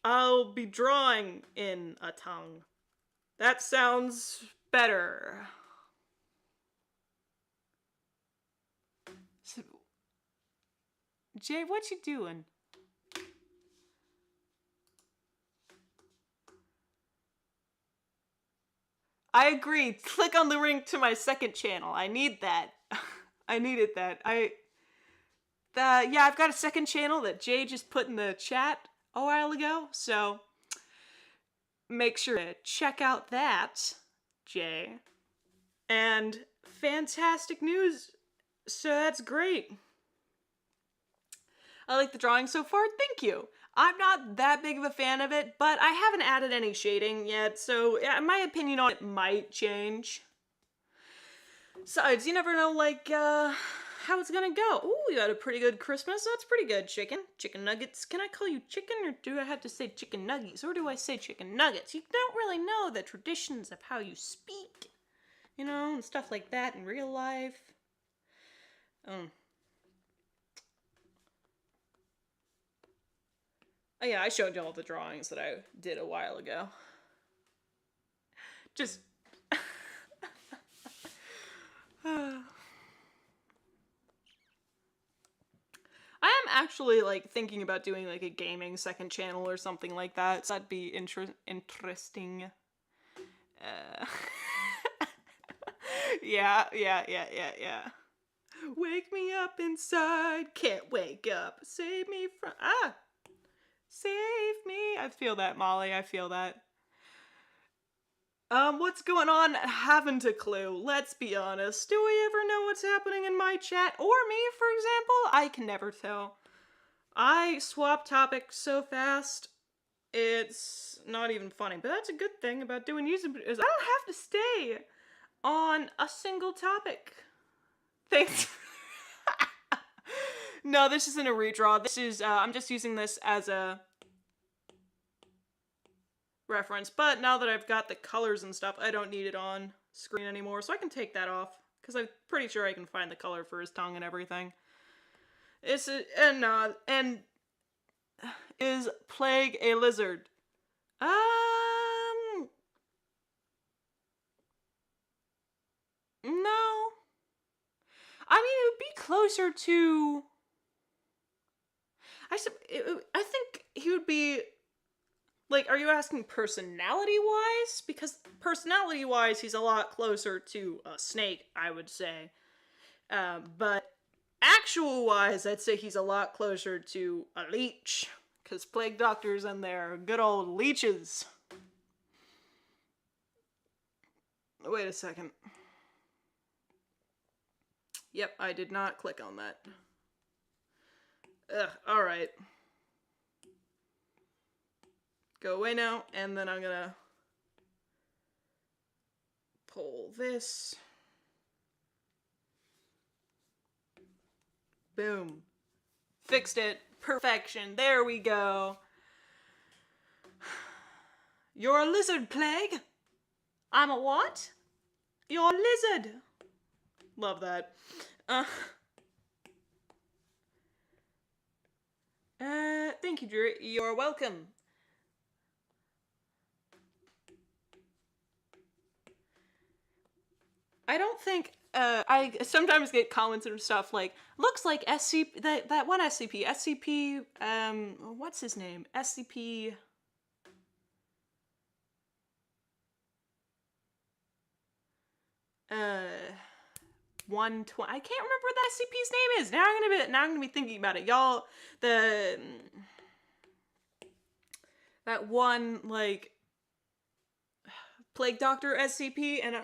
I'll be drawing in a tongue. That sounds better. So, Jay, what you doing? I agree. Click on the link to my second channel. I need that. I needed that. Yeah, I've got a second channel that Jay just put in the chat a while ago, so make sure to check out that, Jay. And fantastic news. So that's great. I like the drawing so far. Thank you. I'm not that big of a fan of it, but I haven't added any shading yet, so my opinion on it might change. Besides, you never know, like, how it's gonna go. Ooh, you had a pretty good Christmas. That's pretty good, chicken. Chicken nuggets. Can I call you chicken, or do I have to say chicken nuggies? Or do I say chicken nuggets? You don't really know the traditions of how you speak, you know, and stuff like that in real life. Oh yeah, I showed you all the drawings that I did a while ago. Just... I am actually, like, thinking about doing, like, a gaming second channel or something like that. So that'd be interesting. Yeah. Wake me up inside, can't wake up. Save me from... Save me. I feel that, Molly. I feel that. What's going on? Haven't a clue. Let's be honest. Do we ever know what's happening in my chat? Or me, for example? I can never tell. I swap topics so fast, it's not even funny. But that's a good thing about doing YouTube, is I don't have to stay on a single topic. Thanks. No, this isn't a redraw. This is, I'm just using this as a reference. But now that I've got the colors and stuff, I don't need it on screen anymore. So I can take that off, because I'm pretty sure I can find the color for his tongue and everything. Is Plague a lizard? No. I mean, it would be closer to... I think he would be... Like, are you asking personality-wise? Because personality-wise, he's a lot closer to a snake, I would say. But actual-wise, I'd say he's a lot closer to a leech. Because plague doctors and their good old leeches. Wait a second. Yep, I did not click on that. Ugh, alright. Go away now, and then I'm gonna pull this. Boom. Fixed it. Perfection. There we go. You're a lizard, Plague. I'm a what? You're a lizard. Love that. Thank you, Drew. You're welcome. I don't think, I sometimes get comments and stuff like, looks like SCP, that one SCP, what's his name? SCP... 120. I can't remember what the SCP's name is. Now I'm gonna be thinking about it. Y'all, that one, like, Plague Doctor SCP, and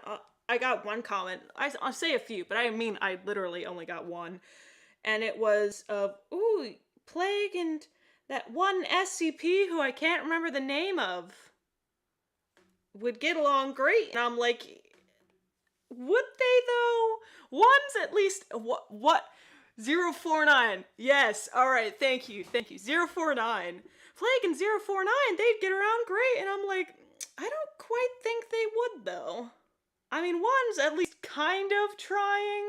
I got one comment. I'll say a few, but I mean, I literally only got one. And it was of, ooh, Plague and that one SCP who I can't remember the name of would get along great. And I'm like, would they though? One's at least, what? 049. Yes, alright, thank you. 049. Plague and 049, they'd get around great. And I'm like, I don't quite think they would though. I mean, one's at least kind of trying.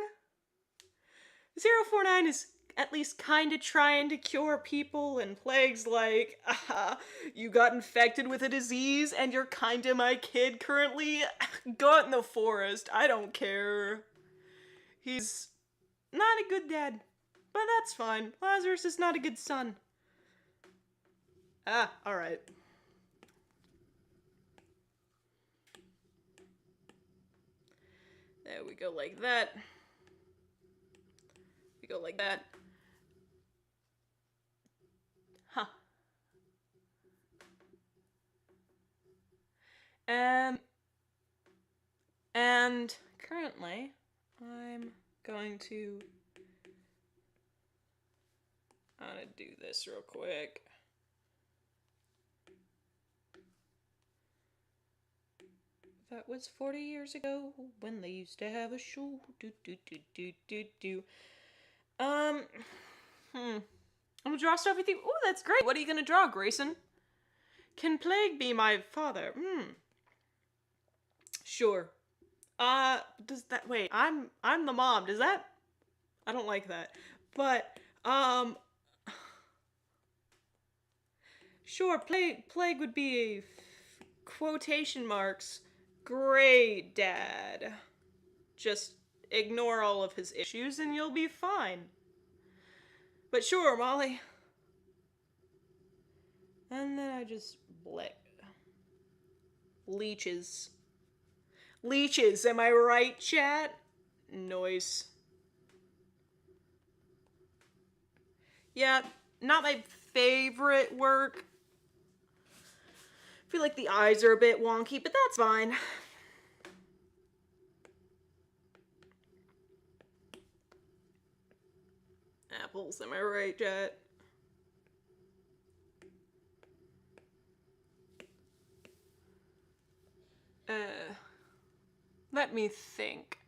049 is at least kind of trying to cure people, and Plague's like, you got infected with a disease and you're kinda my kid currently? Go out in the forest, I don't care. He's not a good dad, but that's fine. Lazarus is not a good son. Alright. There we go, like that. We go like that. Huh. And currently, I'm going to do this real quick. That was 40 years ago when they used to have a show. I'm gonna draw stuff with you. Oh, that's great. What are you gonna draw, Grayson? Can Plague be my father? Sure. Does that, wait, I'm the mom. Does that, I don't like that. But, sure, Plague would be a, quotation marks, great dad. Just ignore all of his issues and you'll be fine. But sure, Molly. And then I just blick. Leeches. Leeches, am I right, chat? Noise. Yeah, not my favorite work. I feel like the eyes are a bit wonky, but that's fine. Apples, am I right, chat? Let me think.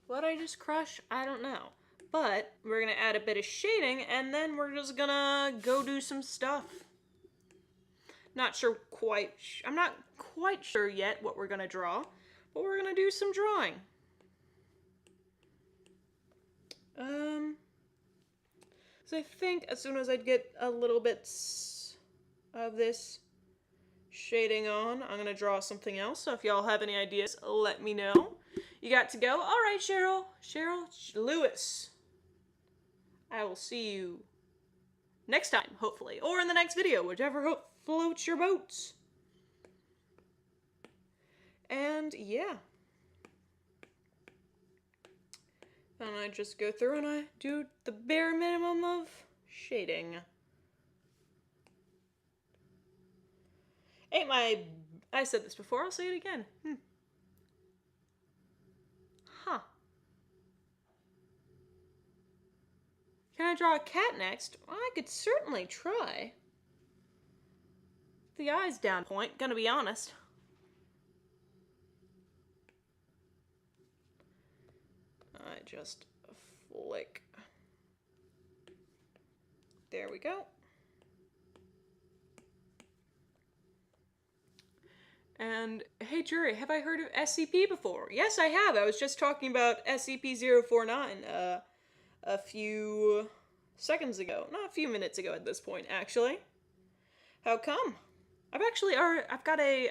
What I just crush? I don't know. But we're gonna add a bit of shading, and then we're just gonna go do some stuff. Not sure quite. I'm not quite sure yet what we're gonna draw, but we're gonna do some drawing. So I think as soon as I get a little bit of this shading on, I'm gonna draw something else. So if y'all have any ideas, let me know. You got to go? All right, Cheryl. Lewis. I will see you next time, hopefully. Or in the next video, whichever floats your boats. And yeah. And I just go through and I do the bare minimum of shading. I said this before, I'll say it again. Huh. Can I draw a cat next? I could certainly try. The eye's down point, gonna be honest. I just flick. There we go. And, hey jury, have I heard of SCP before? Yes, I have. I was just talking about SCP-049 a few seconds ago. Not a few minutes ago at this point, actually. How come? I've got a,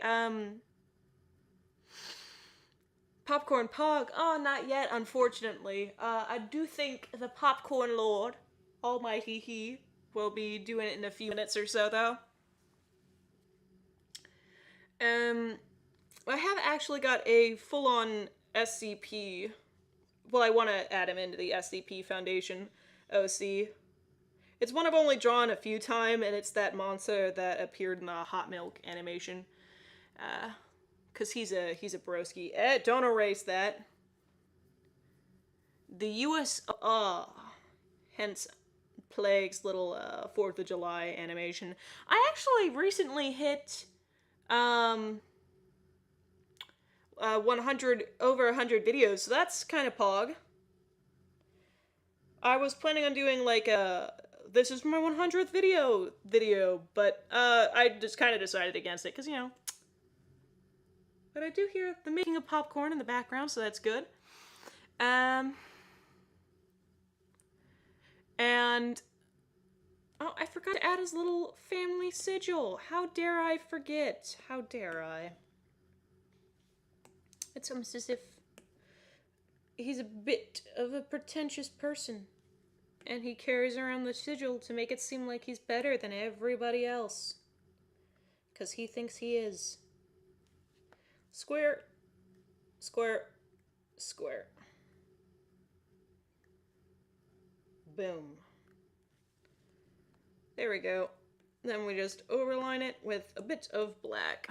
Popcorn Pog. Oh, not yet, unfortunately. I do think the Popcorn Lord, almighty he, will be doing it in a few minutes or so, though. I have actually got a full-on SCP. Well, I want to add him into the SCP Foundation OC. It's one I've only drawn a few times, and it's that monster that appeared in the Hot Milk animation. Cause he's a broski. Don't erase that. The US, hence Plague's little 4th of July animation. I actually recently hit over 100 videos, so that's kind of pog. I was planning on doing like a this is my 100th video, but I just kind of decided against it because, you know, But I do hear the making of popcorn in the background, so that's good. And oh, I forgot to add his little family sigil. How dare I forget? How dare I? It's almost as if he's a bit of a pretentious person, and he carries around the sigil to make it seem like he's better than everybody else. 'Cause he thinks he is. Square, square, square. Boom. There we go. Then we just overline it with a bit of black.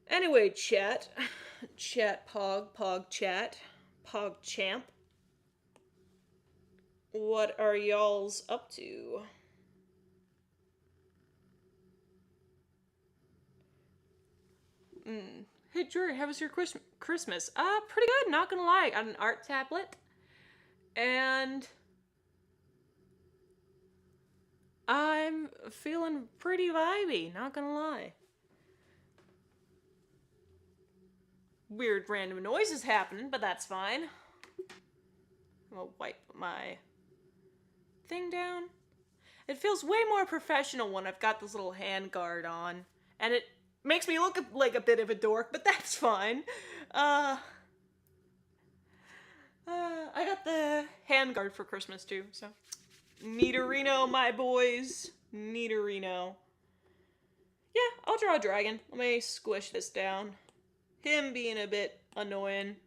Anyway, chat. Chat pog chat. Pog champ. What are y'all's up to? Hey, Drew, how was your Christmas? Pretty good, not gonna lie. I got an art tablet. And I'm feeling pretty vibey, not gonna lie. Weird random noises happening, but that's fine. I'm gonna wipe my thing down. It feels way more professional when I've got this little hand guard on. And it makes me look like a bit of a dork, but that's fine. I got the hand guard for Christmas too, so. Neaterino, my boys. Neaterino. Yeah, I'll draw a dragon. Let me squish this down. Him being a bit annoying.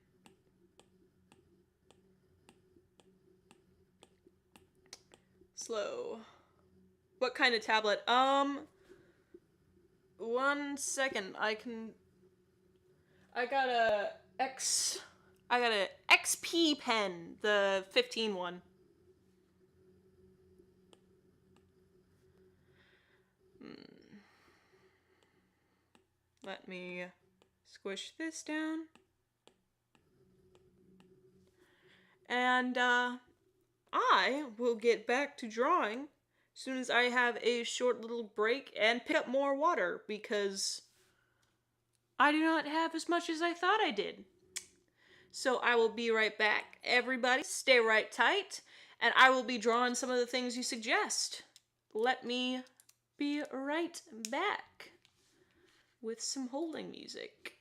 Slow. What kind of tablet? 1 second. I got a XP pen, the 15 one. Let me squish this down. And I will get back to drawing as soon as I have a short little break and pick up more water, because I do not have as much as I thought I did. So I will be right back. Everybody, stay right tight, and I will be drawing some of the things you suggest. Let me be right back with some holding music.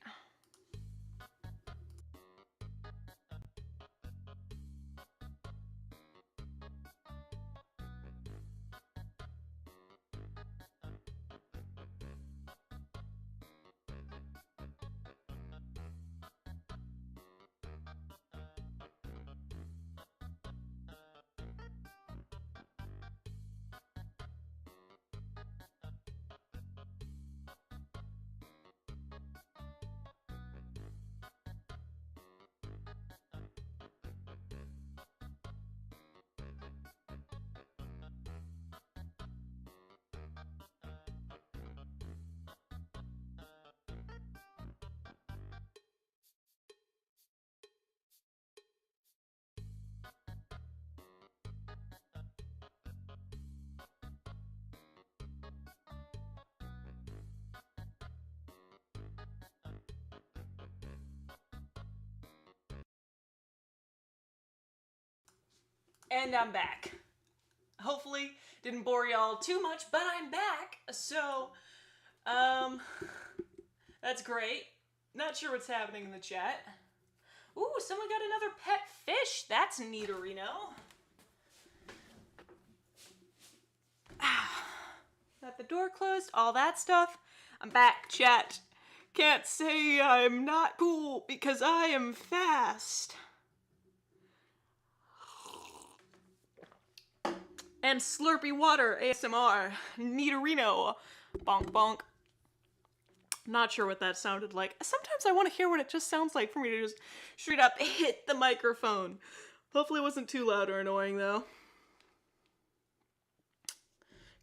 And I'm back. Hopefully didn't bore y'all too much, but I'm back. So, that's great. Not sure what's happening in the chat. Ooh, someone got another pet fish. That's neaterino. Got the door closed, all that stuff. I'm back, chat. Can't say I'm not cool because I am fast. And slurpy water ASMR. Neaterino. Bonk bonk. Not sure what that sounded like. Sometimes I want to hear what it just sounds like for me to just straight up hit the microphone. Hopefully it wasn't too loud or annoying though.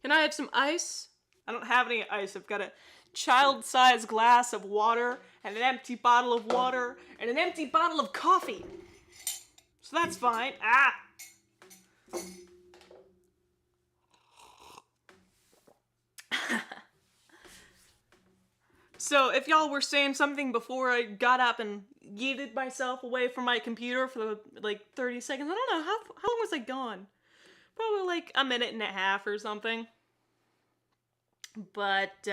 Can I have some ice? I don't have any ice. I've got a child-sized glass of water and an empty bottle of water and an empty bottle of coffee. So that's fine. Ah! So if y'all were saying something before I got up and yeeted myself away from my computer for like 30 seconds, I don't know, how long was I gone? Probably like a minute and a half or something. But,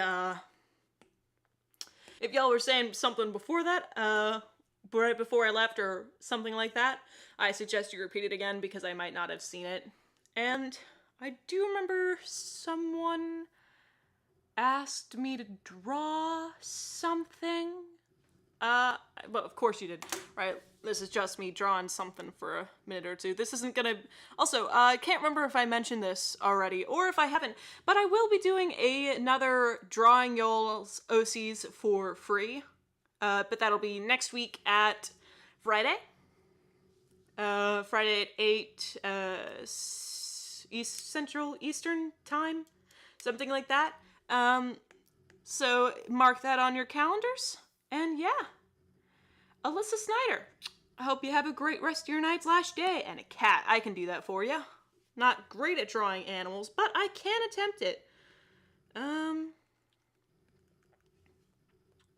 if y'all were saying something before that, right before I left or something like that, I suggest you repeat it again because I might not have seen it. And I do remember someone asked me to draw something. But of course you did, right? This is just me drawing something for a minute or two. This isn't gonna... Also, I can't remember if I mentioned this already, or if I haven't, but I will be doing another Drawing Y'all's OCs for free. But that'll be next week at Friday. Friday at 8, Central Eastern Time. Something like that. So mark that on your calendars. And yeah. Alyssa Snyder, I hope you have a great rest of your night/day. And a cat, I can do that for you. Not great at drawing animals, but I can attempt it.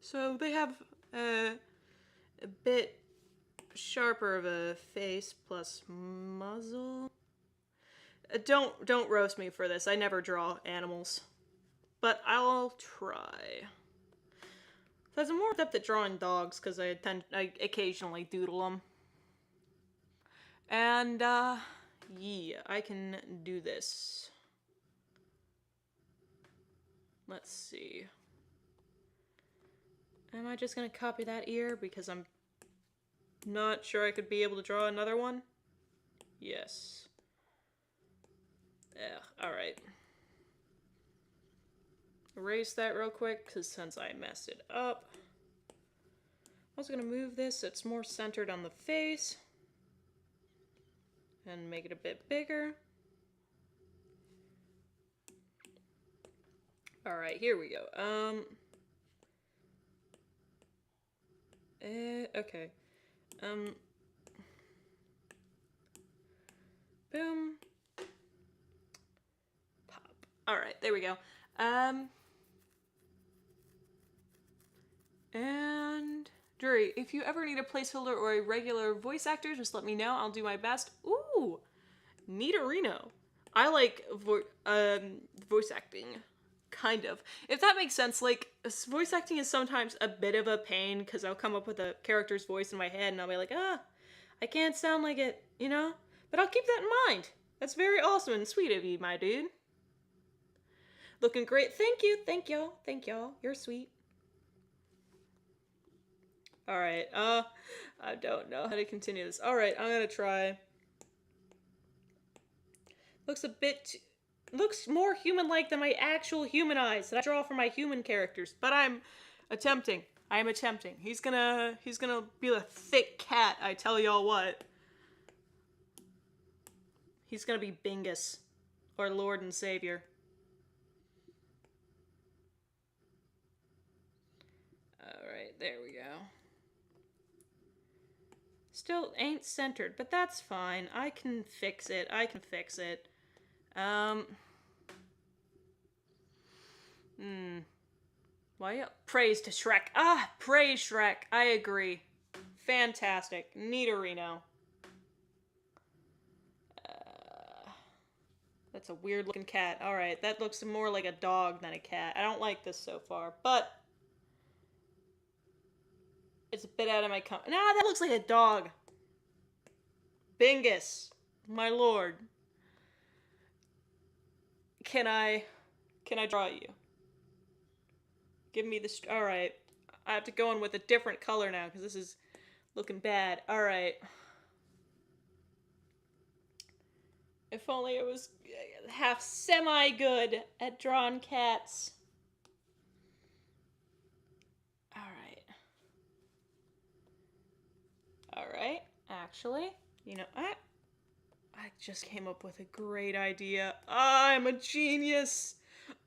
So they have a bit sharper of a face plus muzzle. Don't roast me for this. I never draw animals, but I'll try. So I'm more adept at drawing dogs because I occasionally doodle them. And yeah, I can do this. Let's see. Am I just gonna copy that ear because I'm not sure I could be able to draw another one? Yes. Yeah, alright. Erase that real quick, because since I messed it up. I was gonna move this so it's more centered on the face. And make it a bit bigger. Alright, here we go. Okay. Boom. Pop. Alright, there we go. And Drury, if you ever need a placeholder or a regular voice actor, just let me know. I'll do my best. Ooh, Nidorino. I like voice acting, kind of. If that makes sense, like, voice acting is sometimes a bit of a pain, because I'll come up with a character's voice in my head, and I'll be like, I can't sound like it, you know? But I'll keep that in mind. That's very awesome and sweet of you, my dude. Looking great. Thank you. Thank y'all. Thank y'all. You're sweet. Alright, I don't know how to continue this. Alright, I'm gonna try. Looks more human-like than my actual human eyes that I draw for my human characters. But I'm attempting. I am attempting. He's gonna be a thick cat, I tell y'all what. He's gonna be Bingus. Our Lord and Savior. Alright, there we go. Still ain't centered, but that's fine. I can fix it. I can fix it. Why? Praise to Shrek. Ah, praise Shrek. I agree. Fantastic. Nidorino. That's a weird looking cat. Alright, that looks more like a dog than a cat. I don't like this so far, but it's a bit out of my comfort. Nah, that looks like a dog. Bingus, my lord. Can I draw you? Give me the... Alright. I have to go in with a different color now, because this is looking bad. Alright. If only I was half semi-good at drawing cats. Alright. Alright. Actually, you know, I just came up with a great idea. I'm a genius.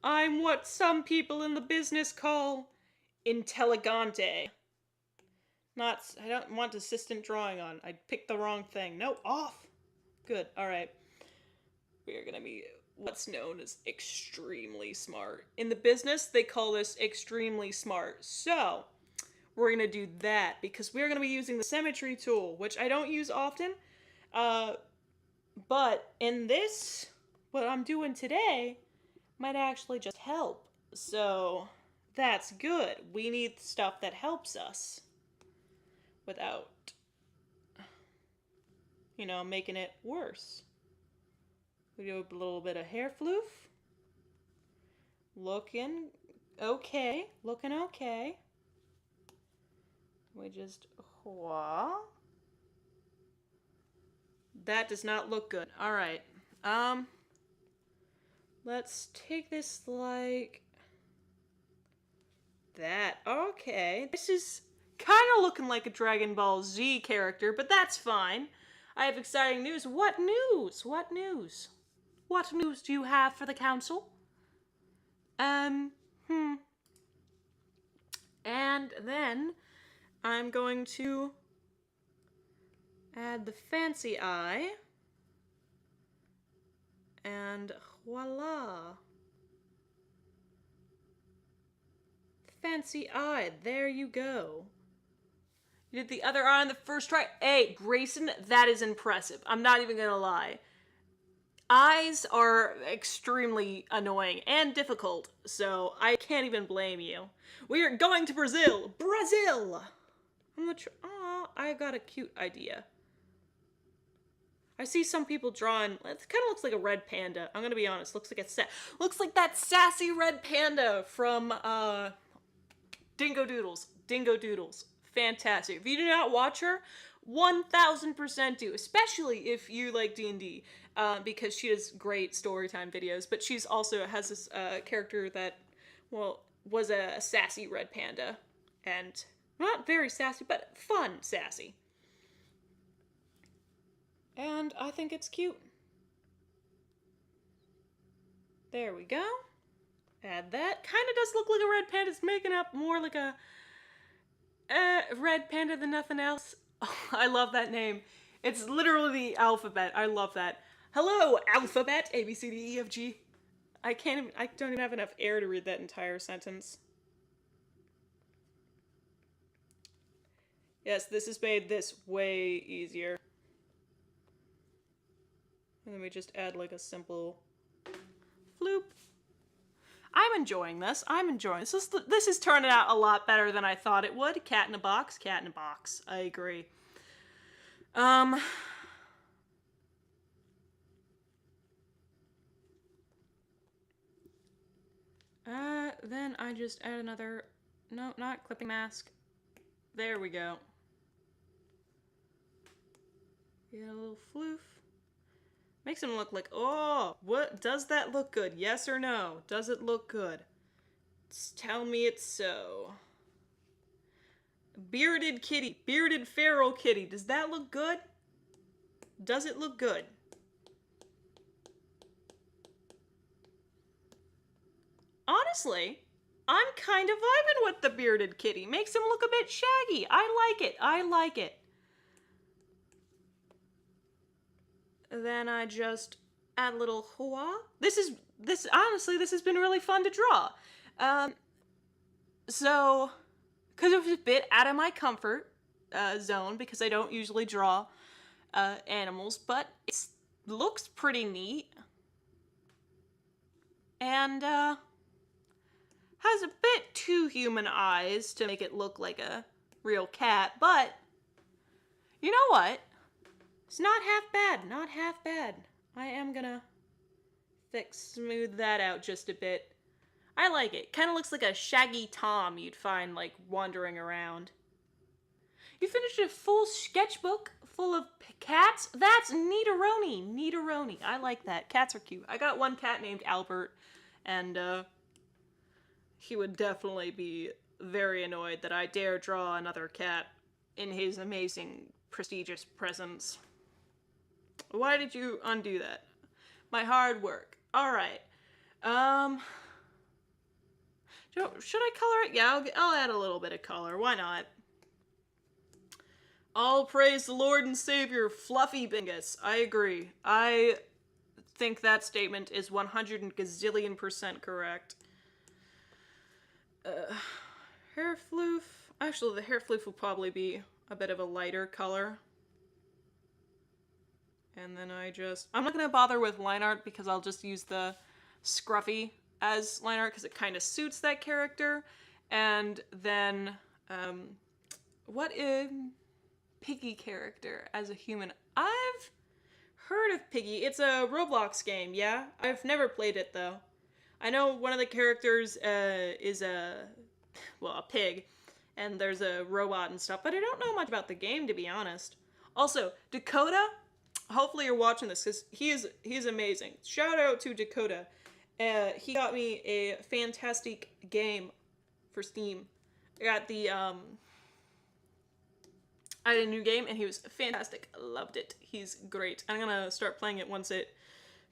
I'm what some people in the business call intelligente. I don't want assistant drawing on. I picked the wrong thing. No, off. Good, alright. We are gonna be what's known as extremely smart. In the business, they call this extremely smart. So, we're going to do that because we're going to be using the symmetry tool, which I don't use often. But in this, what I'm doing today might actually just help. So, that's good. We need stuff that helps us without, making it worse. We do a little bit of hair floof. Looking okay. Looking okay. We just that does not look good. All right. Let's take this like that. Okay. This is kind of looking like a Dragon Ball Z character, but that's fine. I have exciting news. What news? What news? What news do you have for the council? And then I'm going to add the fancy eye. And voila. Fancy eye, there you go. You did the other eye on the first try. Hey, Grayson, that is impressive. I'm not even gonna lie. Eyes are extremely annoying and difficult, so I can't even blame you. We are going to Brazil! Brazil! I got a cute idea. I see some people drawing, it kind of looks like a red panda. I'm gonna be honest, looks like that sassy red panda from, Dingo Doodles. Dingo Doodles. Fantastic. If you do not watch her, 1000% do, especially if you like D&D, because she does great storytime videos, but she's also has this character that, was a sassy red panda, and not very sassy, but fun sassy. And I think it's cute. There we go. Add that. Kind of does look like a red panda. It's making up more like a red panda than nothing else. Oh, I love that name. It's literally the alphabet. I love that. Hello, alphabet. A, B, C, D, E, F, G. I don't even have enough air to read that entire sentence. Yes, this has made this way easier. And then we just add like a simple floop. I'm enjoying this. This is turning out a lot better than I thought it would. Cat in a box. Cat in a box. I agree. Then I just add another, no, not clipping mask. There we go. Get a little floof. Makes him look like, oh, what, does that look good? Yes or no? Does it look good? Tell me it's so. Bearded kitty, bearded feral kitty. Does that look good? Does it look good? Honestly, I'm kind of vibing with the bearded kitty. Makes him look a bit shaggy. I like it. I like it. Then I just add a little hua. Honestly, this has been really fun to draw. So, because it was a bit out of my comfort zone, because I don't usually draw animals, but it looks pretty neat. And, has a bit too human eyes to make it look like a real cat, but you know what? It's not half bad, not half bad. I am gonna smooth that out just a bit. I like it. Kind of looks like a Shaggy Tom you'd find, like, wandering around. You finished a full sketchbook full of cats? That's neateroni. Neateroni. I like that. Cats are cute. I got one cat named Albert, and, he would definitely be very annoyed that I dare draw another cat in his amazing, prestigious presence. Why did you undo that? My hard work. Alright. Should I color it? Yeah, I'll add a little bit of color. Why not? All praise the Lord and Savior, Fluffy Bingus. I agree. think that statement is 100 gazillion% correct. Hair floof. Actually, the hair floof will probably be a bit of a lighter color. And then I'm not going to bother with line art because I'll just use the scruffy as line art because it kind of suits that character. And then, what is Piggy character as a human? I've heard of Piggy. It's a Roblox game, yeah? I've never played it, though. I know one of the characters is a pig, and there's a robot and stuff, but I don't know much about the game, to be honest. Also, Dakota, hopefully you're watching this, because he's amazing. Shout out to Dakota. He got me a fantastic game for Steam. I got I had a new game, and he was fantastic. Loved it. He's great. I'm gonna start playing it once it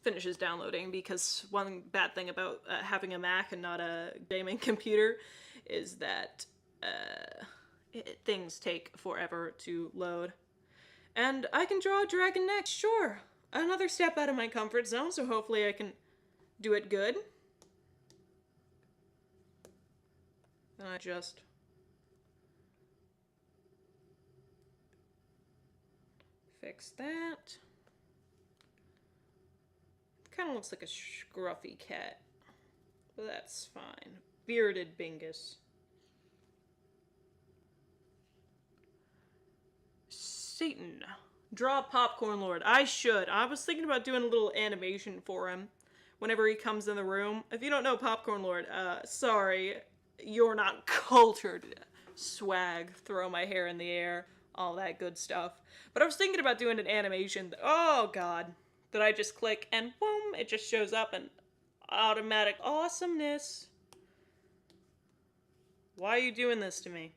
finishes downloading, because one bad thing about having a Mac and not a gaming computer is that things take forever to load. And I can draw a dragon next, sure. Another step out of my comfort zone, so hopefully I can do it good. And I just fix that. Kind of looks like a scruffy cat, but that's fine. Bearded Bingus. Satan. Draw Popcorn Lord. I should. I was thinking about doing a little animation for him whenever he comes in the room. If you don't know Popcorn Lord, sorry, you're not cultured. Swag. Throw my hair in the air. All that good stuff. But I was thinking about doing an animation. Oh, God. That I just click and boom, it just shows up and automatic awesomeness. Why are you doing this to me?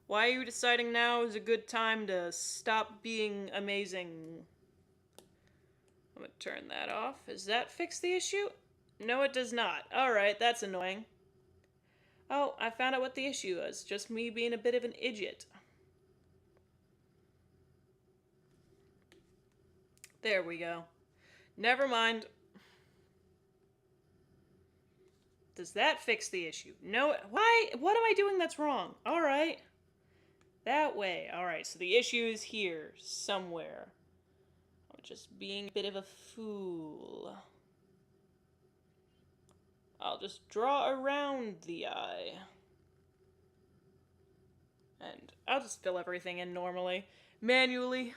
Why are you deciding now is a good time to stop being amazing? I'm gonna turn that off. Does that fix the issue? No, it does not. Alright, that's annoying. Oh, I found out what the issue is. Just me being a bit of an idiot. There we go. Never mind. Does that fix the issue? No. Why? What am I doing that's wrong? Alright. That way. Alright, so the issue is here. Somewhere. I'm just being a bit of a fool. I'll just draw around the eye. And I'll just fill everything in normally. Manually.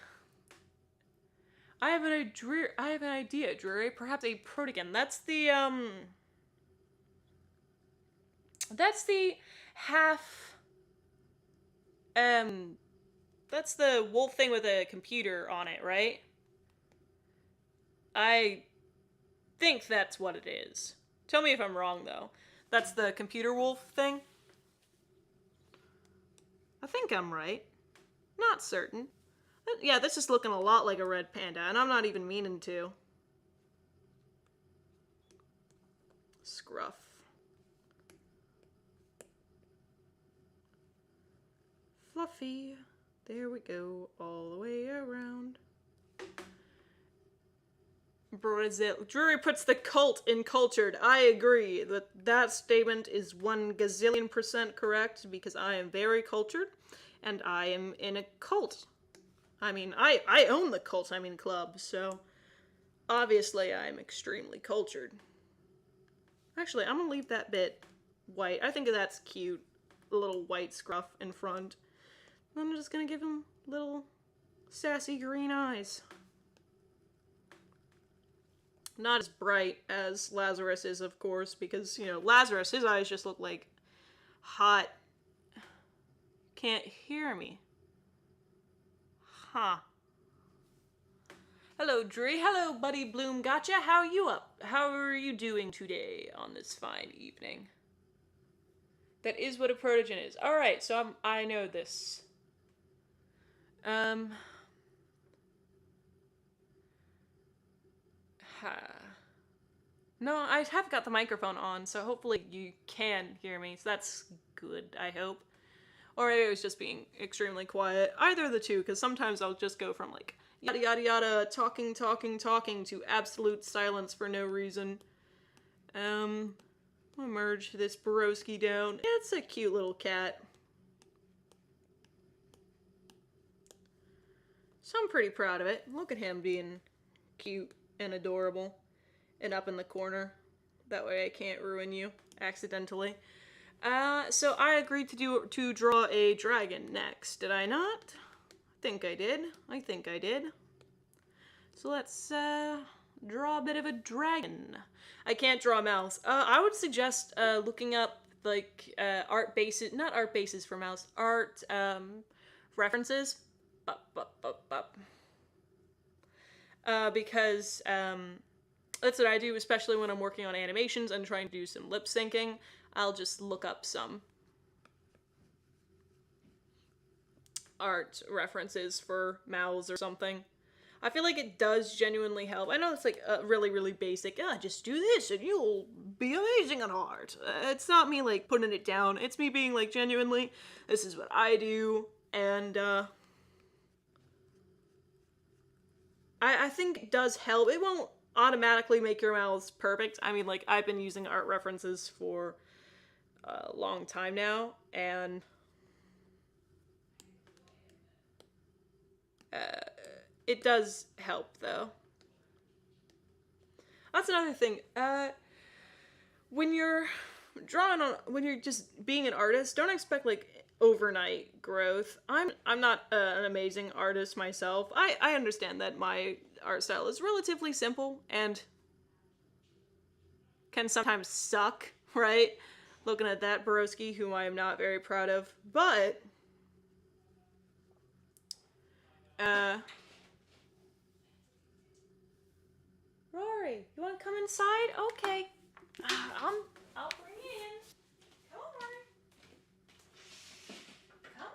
I have an idea, Drury. Perhaps a Protogen. That's the half, that's the wolf thing with a computer on it, right? I think that's what it is. Tell me if I'm wrong, though. That's the computer wolf thing? I think I'm right. Not certain. Yeah, this is looking a lot like a red panda, and I'm not even meaning to. Scruff. Fluffy. There we go, all the way around. Brazil. Drury puts the cult in cultured. I agree that statement is 1 gazillion% correct, because I am very cultured, and I am in a cult. I mean, I own the cult, club, so obviously I'm extremely cultured. Actually, I'm gonna leave that bit white. I think that's cute. A little white scruff in front. I'm just gonna give him little sassy green eyes. Not as bright as Lazarus is, of course, because, you know, Lazarus, his eyes just look like hot. Can't hear me. Huh. Hello, Dre. Hello, Buddy Bloom. Gotcha. How are you up? How are you doing today on this fine evening? That is what a protogen is. Alright, so I know this. No, I have got the microphone on, so hopefully you can hear me. So that's good, I hope. Or maybe it was just being extremely quiet. Either of the two, because sometimes I'll just go from, like, Yada yada yada, talking, talking, talking to absolute silence for no reason. I'll merge this Borowski down. It's a cute little cat. So I'm pretty proud of it. Look at him being cute and adorable and up in the corner. That way I can't ruin you accidentally. So I agreed to draw a dragon next, did I not? I think I did. So let's draw a bit of a dragon. I can't draw a mouse. I would suggest looking up like art bases, not art bases for mouse, art references. Because that's what I do, especially when I'm working on animations and trying to do some lip syncing. I'll just look up some art references for mouths or something. I feel like it does genuinely help. I know it's like really, really basic. Just do this and you'll be amazing at art. It's not me like putting it down. It's me being like genuinely, this is what I do. And I think it does help. It won't automatically make your mouths perfect. I mean, like, I've been using art references for a long time now, and it does help, though. That's another thing. When you're when you're just being an artist, don't expect, like, overnight growth. I'm not an amazing artist myself. I understand that my art style is relatively simple and can sometimes suck, right? Looking at that Borowski, whom I am not very proud of, but Rory, you want to come inside? Okay. I'll bring you in. Come on, Rory. Come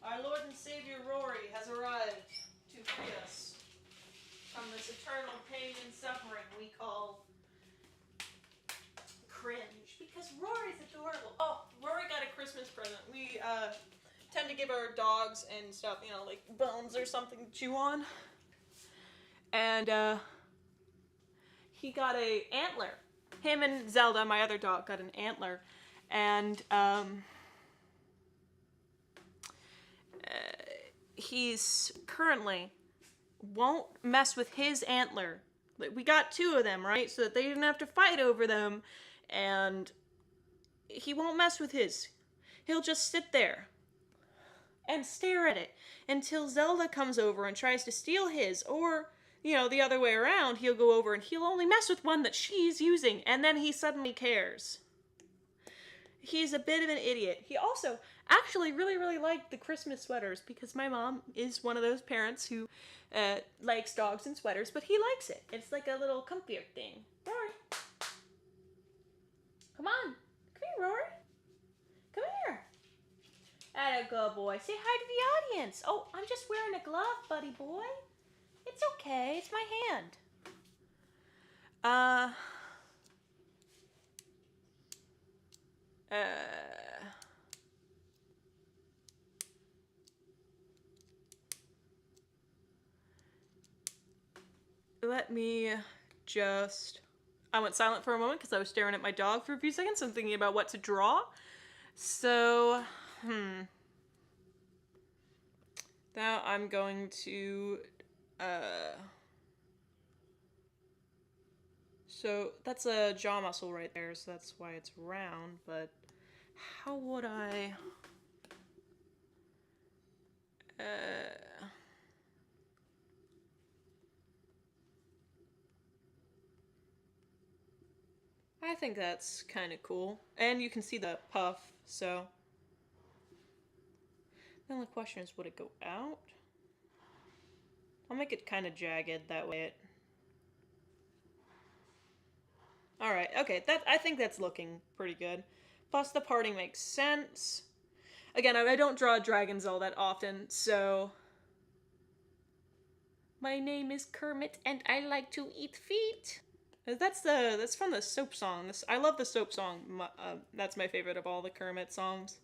on. Our Lord and Savior Rory has arrived to free us from this eternal pain and suffering we call cringe. Because Rory's adorable. Oh, Rory got a Christmas present. We tend to give our dogs and stuff, you know, like bones or something to chew on. And he got a antler. Him and Zelda, my other dog, got an antler. And he's currently won't mess with his antler. We got 2 of them, right? So that they didn't have to fight over them. And he won't mess with his. He'll just sit there and stare at it until Zelda comes over and tries to steal his, or, you know, the other way around, he'll go over and he'll only mess with one that she's using, and then he suddenly cares. He's a bit of an idiot. He also actually really, really liked the Christmas sweaters, because my mom is one of those parents who likes dogs and sweaters, but he likes it. It's like a little comfort thing. Rory. Come on. Come here, Rory. Come here. Atta good boy. Say hi to the audience. Oh, I'm just wearing a glove, buddy boy. It's okay. It's my hand. Let me just... I went silent for a moment because I was staring at my dog for a few seconds. I'm thinking about what to draw. So, now I'm going to, so that's a jaw muscle right there, so that's why it's round, but how would I, I think that's kind of cool. And you can see the puff, so. The only question is, would it go out? I'll make it kind of jagged, that way it... Alright, okay, I think that's looking pretty good. Plus the parting makes sense. Again, I don't draw dragons all that often, so... My name is Kermit, and I like to eat feet. That's from the Soap Song. I love the Soap Song. That's my favorite of all the Kermit songs.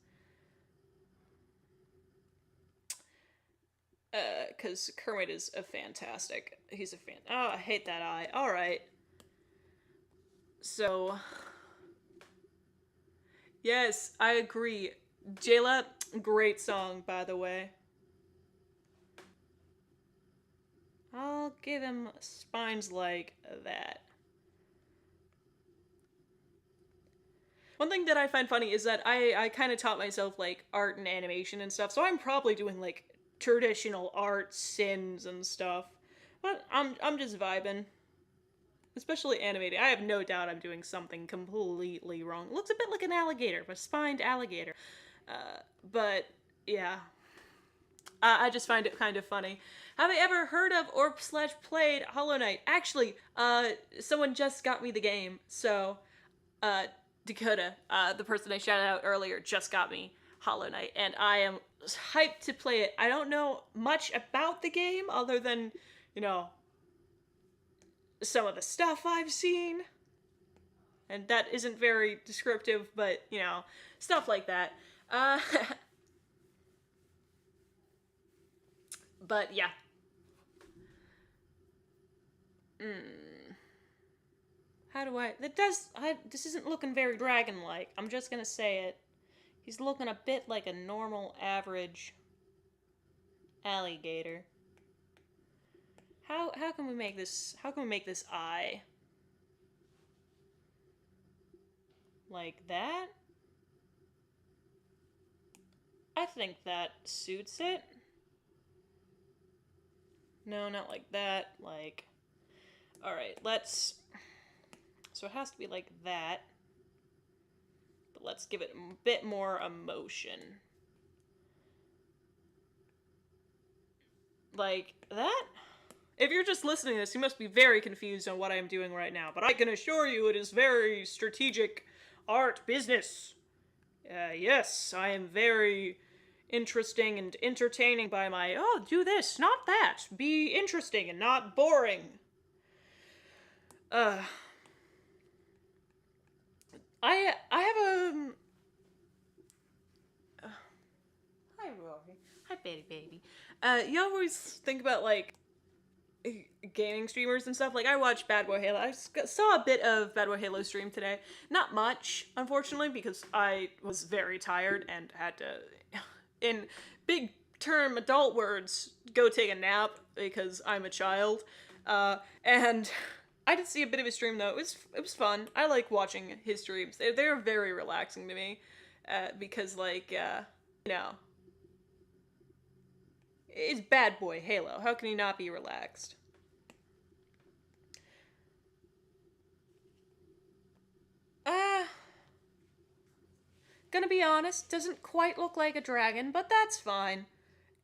Because Kermit is a fantastic. He's a fan. Oh, I hate that eye. All right. So, yes, I agree. Jayla, great song, by the way. I'll give him spines like that. One thing that I find funny is that I kind of taught myself, like, art and animation and stuff, so I'm probably doing, like, traditional art sins and stuff. But I'm just vibing. Especially animated. I have no doubt I'm doing something completely wrong. It looks a bit like an alligator, a spined alligator. But, yeah. I just find it kind of funny. Have I ever heard of or slash played Hollow Knight? Actually, someone just got me the game, so Dakota, the person I shouted out earlier, just got me Hollow Knight, and I am hyped to play it. I don't know much about the game other than, you know, some of the stuff I've seen, and that isn't very descriptive, but, you know, stuff like that. But yeah. How do I... This isn't looking very dragon-like. I'm just gonna say it. He's looking a bit like a normal, average alligator. How can we make this... How can we make this eye? Like that? I think that suits it. No, not like that. Like... Alright, let's... So it has to be like that. But let's give it a bit more emotion. Like that? If you're just listening to this, you must be very confused on what I'm doing right now. But I can assure you it is very strategic art business. Yes, I am very interesting and entertaining by my, oh, do this, not that. Be interesting and not boring. I have a... Hi, Rory. Hi, baby. You always think about, like, gaming streamers and stuff. Like, I watch Bad Boy Halo. I saw a bit of Bad Boy Halo stream today. Not much, unfortunately, because I was very tired and had to, in big term adult words, go take a nap because I'm a child. And I did see a bit of his stream, though. It was fun. I like watching his streams. They're very relaxing to me. Because, like, you know, it's Bad Boy Halo. How can he not be relaxed? Gonna be honest, doesn't quite look like a dragon, but that's fine.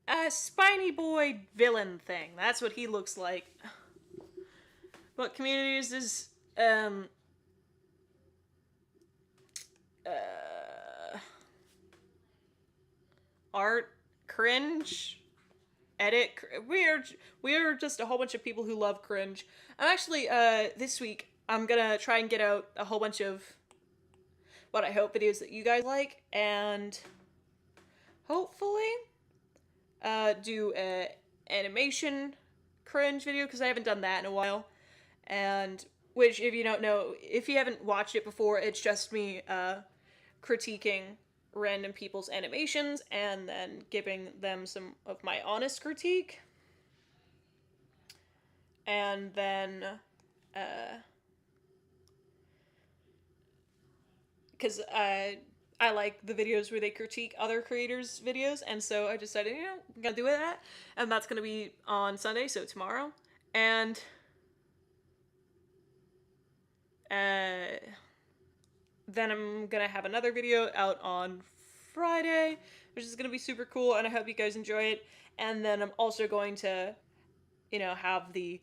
A spiny boy villain thing. That's what he looks like. What communities is, art, cringe, edit. We're just a whole bunch of people who love cringe. I'm actually this week I'm gonna try and get out a whole bunch of what I hope videos that you guys like, and hopefully do a animation cringe video because I haven't done that in a while. And which, if you don't know, if you haven't watched it before, it's just me critiquing random people's animations and then giving them some of my honest critique. And then, because I like the videos where they critique other creators' videos, and so I decided, you know, I'm gonna do that, and that's gonna be on Sunday, so tomorrow. And then I'm gonna have another video out on Friday, which is gonna be super cool, and I hope you guys enjoy it. And then I'm also going to, you know, have the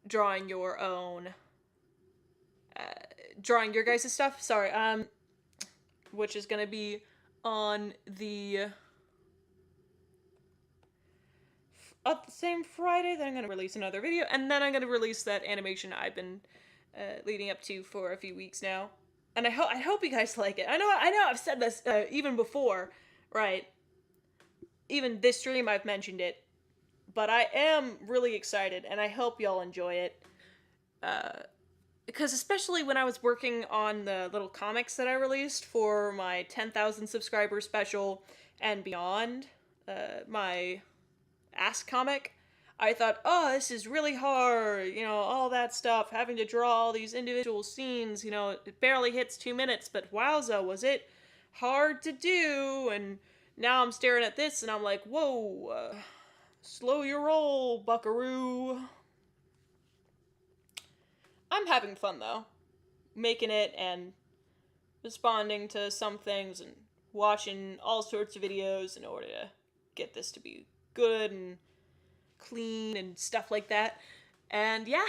drawing your own, drawing your guys' stuff. Sorry, which is gonna be on the same Friday. Then I'm gonna release another video, and then I'm gonna release that animation I've been leading up to for a few weeks now. And I hope you guys like it. I know I've said this even before, right? even this stream I've mentioned it, but I am really excited, and I hope y'all enjoy it. Because especially when I was working on the little comics that I released for my 10,000 subscriber special and beyond, my Ask comic, I thought, oh, this is really hard, you know, all that stuff, having to draw all these individual scenes, you know, it barely hits 2 minutes, but wowza, was it hard to do, and now I'm staring at this and I'm like, whoa, slow your roll, buckaroo. I'm having fun though, making it and responding to some things and watching all sorts of videos in order to get this to be good and clean and stuff like that. And yeah,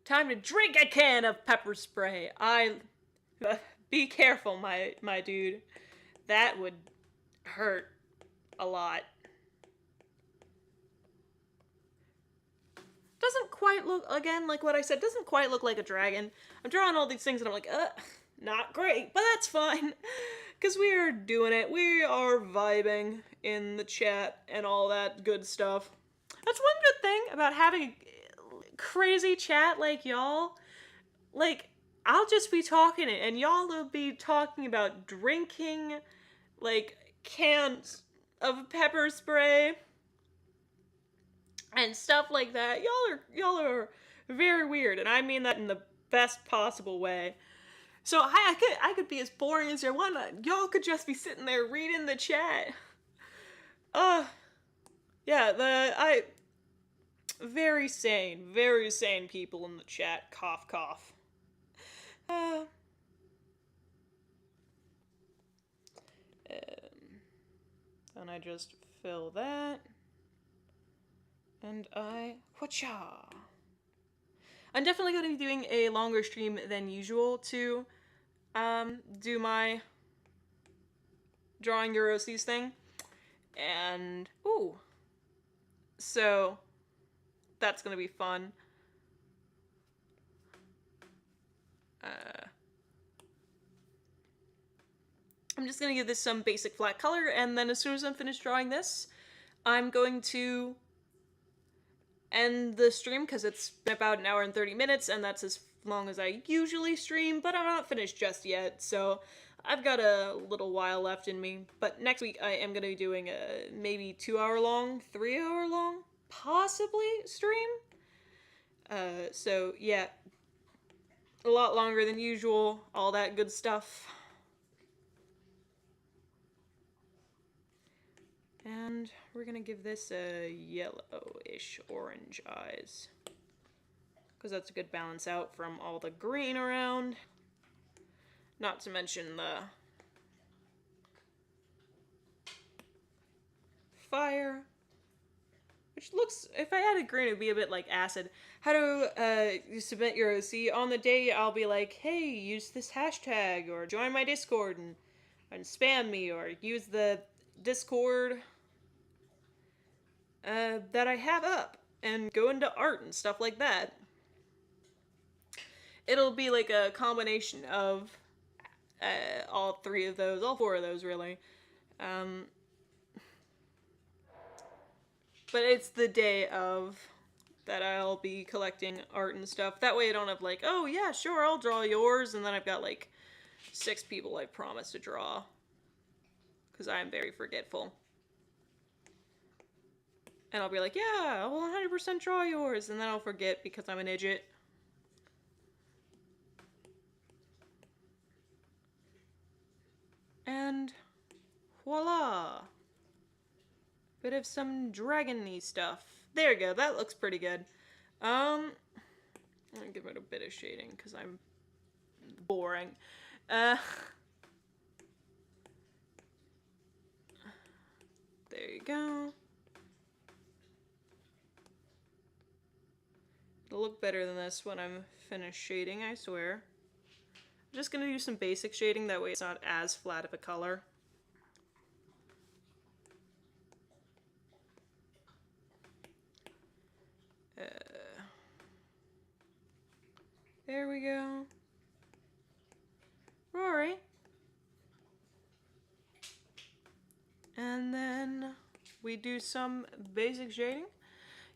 time to drink a can of pepper spray. Be careful, my dude. That would hurt a lot. Doesn't quite look, again, like what I said, doesn't quite look like a dragon. I'm drawing all these things and I'm like, not great, but that's fine. Because we are doing it. We are vibing in the chat and all that good stuff. That's one good thing about having a crazy chat like y'all. Like, I'll just be talking and y'all will be talking about drinking, like, cans of pepper spray and stuff like that. Y'all are very weird, and I mean that in the best possible way. So I could be as boring as you want. Y'all could just be sitting there reading the chat. Yeah, very sane people in the chat. Cough, cough. Then I just fill that. And whatcha. I'm definitely going to be doing a longer stream than usual to do my drawing Eurosies thing. And, ooh. So, that's going to be fun. I'm just going to give this some basic flat color, and then as soon as I'm finished drawing this, I'm going to end the stream, because it's been about an hour and 30 minutes, and that's as long as I usually stream, but I'm not finished just yet, so I've got a little while left in me. But next week I am going to be doing a maybe 2-hour long, 3-hour long, possibly stream. So yeah, a lot longer than usual, all that good stuff. And we're gonna give this a yellowish orange eyes, because that's a good balance out from all the green around. Not to mention the fire, which looks, if I added green, it would be a bit like acid. How to you submit your OC? On the day, I'll be like, hey, use this hashtag, or join my Discord and spam me, or use the Discord that I have up, and go into art and stuff like that. It'll be like a combination of all 4 of those really. But it's the day of that I'll be collecting art and stuff. That way I don't have like, oh yeah, sure, I'll draw yours, and then I've got like 6 people I promised to draw. Because I am very forgetful. And I'll be like, yeah, I'll 100% draw yours, and then I'll forget because I'm an idiot. And voila! Bit of some dragon-y stuff. There you go, that looks pretty good. I'm gonna give it a bit of shading because I'm boring. There you go. It'll look better than this when I'm finished shading, I swear. I'm just gonna do some basic shading, that way it's not as flat of a color. There we go. Rory. do some basic shading.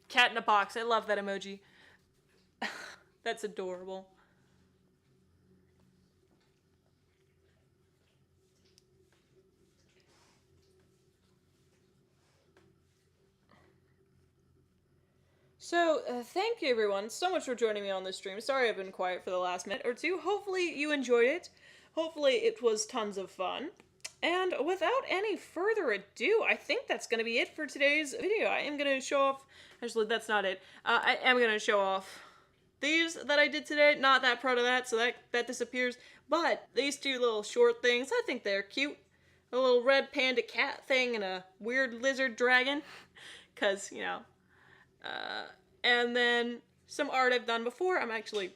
Cat in a box. I love that emoji. That's adorable. So, thank you everyone so much for joining me on this stream. Sorry I've been quiet for the last minute or two. Hopefully you enjoyed it. Hopefully it was tons of fun. And without any further ado, I think that's going to be it for today's video. I am going to show off... Actually, that's not it. I am going to show off these that I did today. Not that proud of that, so that disappears. But these two little short things, I think they're cute. A little red panda cat thing and a weird lizard dragon. Because, you know... and then some art I've done before. I'm actually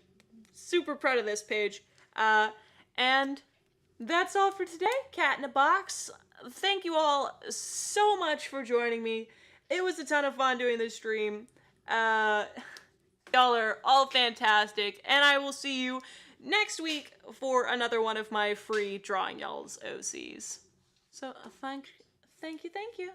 super proud of this page. And that's all for today, Cat in a Box. Thank you all so much for joining me. It was a ton of fun doing this stream. Y'all are all fantastic, and I will see you next week for another one of my free Drawing Y'all's OCs. So, thank you.